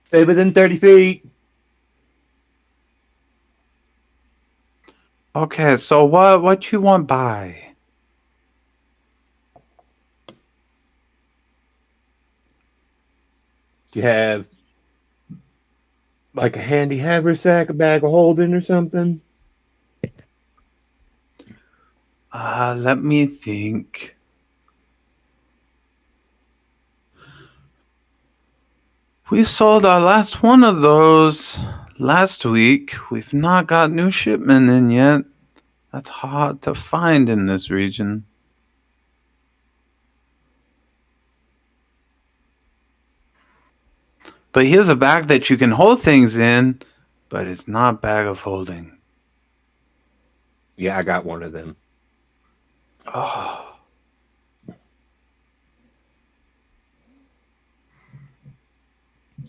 Stay within 30 feet. Okay, so what you want by? You have like a handy haversack, a bag of holding, or something. Let me think. We sold our last one of those last week. We've not got new shipment in yet. That's hard to find in this region. But here's a bag that you can hold things in, but it's not a bag of holding. Yeah, I got one of them. Oh.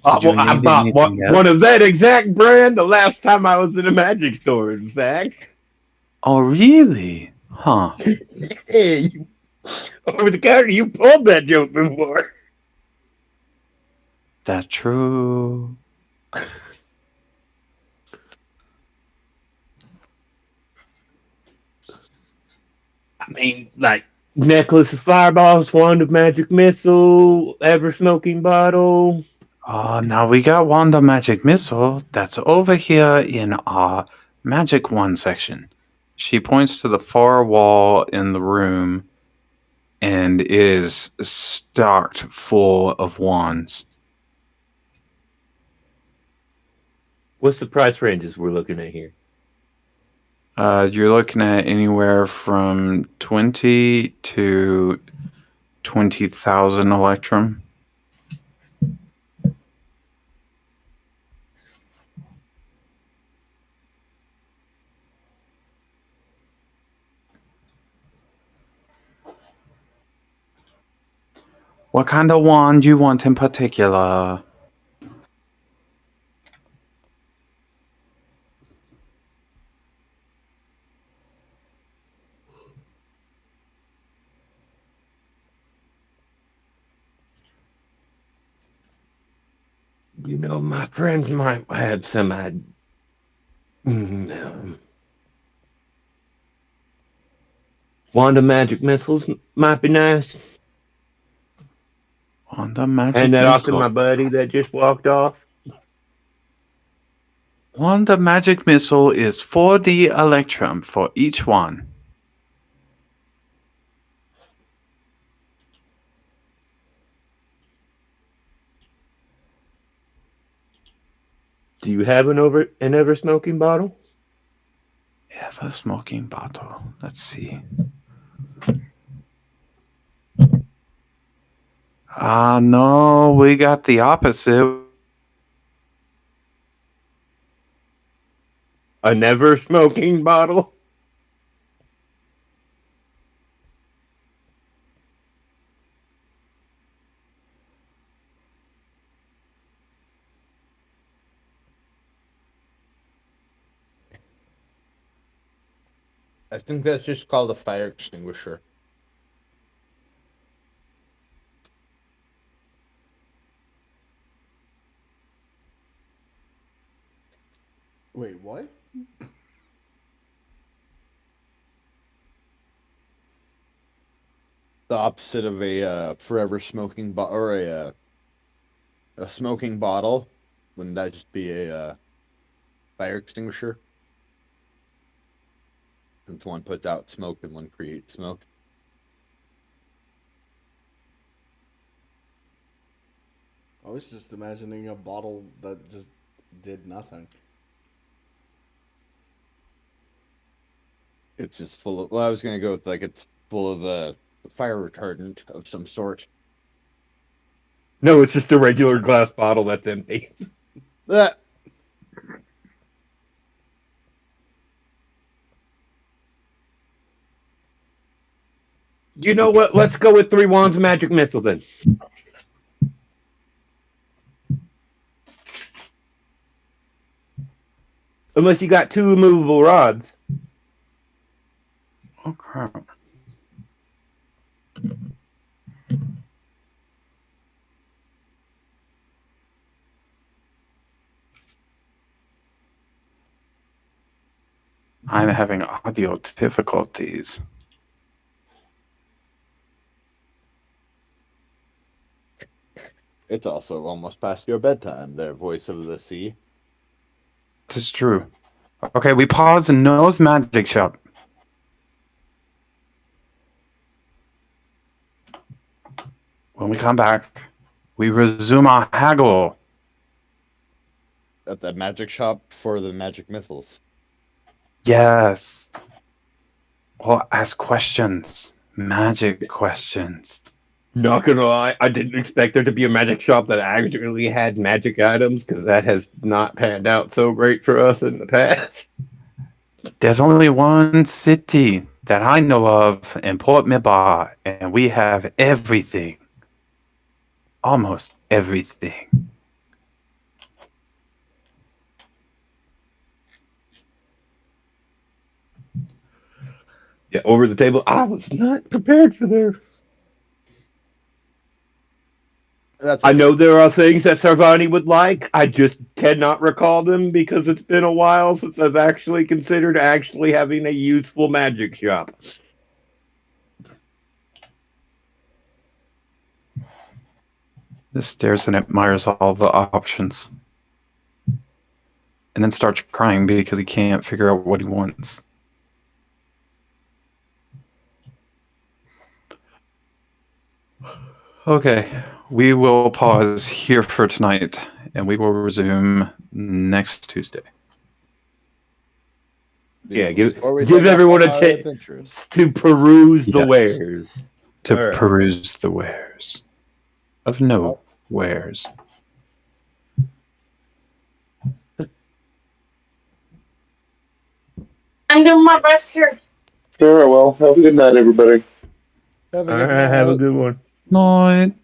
Well, I bought one of that exact brand the last time I was in a magic store, in fact. Oh, really? Huh. Hey, over the counter, you pulled that joke before. That's true. I mean, like, necklace of fireballs, wand of magic missile, ever smoking bottle. Oh, now we got Wanda Magic Missile. That's over here in our Magic One section. She points to the far wall in the room and is stocked full of wands. What's the price ranges we're looking at here? You're looking at anywhere from 20 to 20,000 electrum. What kind of wand you want in particular? You know, my friends might have some wand of magic missiles might be nice. Wand of magic Hand that off to missile. my buddy that just walked off. Wand of magic missile is 4D electrum for each one. Do you have an ever smoking bottle? Ever smoking bottle. Let's see. No, we got the opposite. A never smoking bottle? I think that's just called a fire extinguisher. Wait, what? The opposite of a forever smoking or a smoking bottle. Wouldn't that just be a fire extinguisher? Since one puts out smoke and one creates smoke. I was just imagining a bottle that just did nothing. It's just full of. Well, I was gonna go with like it's full of fire retardant of some sort. No, it's just a regular glass bottle that's empty. That You know what? Let's go with 3 wands of magic missile then. Unless you got 2 immovable rods. Oh, crap. I'm having audio difficulties. it's also almost past your bedtime. There, voice of the sea. This is true. Okay, we pause in Noah's magic shop. When we come back, we resume our haggle. At the magic shop for the magic missiles. Yes. Or ask questions. Magic questions. Not gonna lie, I didn't expect there to be a magic shop that actually had magic items, because that has not panned out so great for us in the past. There's only one city that I know of in Port Midbar, and we have everything. Almost everything. Yeah, over the table. I was not prepared for there. That's I know there are things that Sarvani would like. I just cannot recall them because it's been a while since I've actually considered actually having a useful magic shop. Just stares and admires all the options. And then starts crying because he can't figure out what he wants. Okay, we will pause here for tonight, and we will resume next Tuesday. Yeah, give Before we give take off everyone on a our chance adventures. to peruse the Yes. wares. To All right. peruse the wares of no Oh. wares. I'm doing my best here. All right, well, have a good night, everybody. Have a All good right, have a night. good one. Night.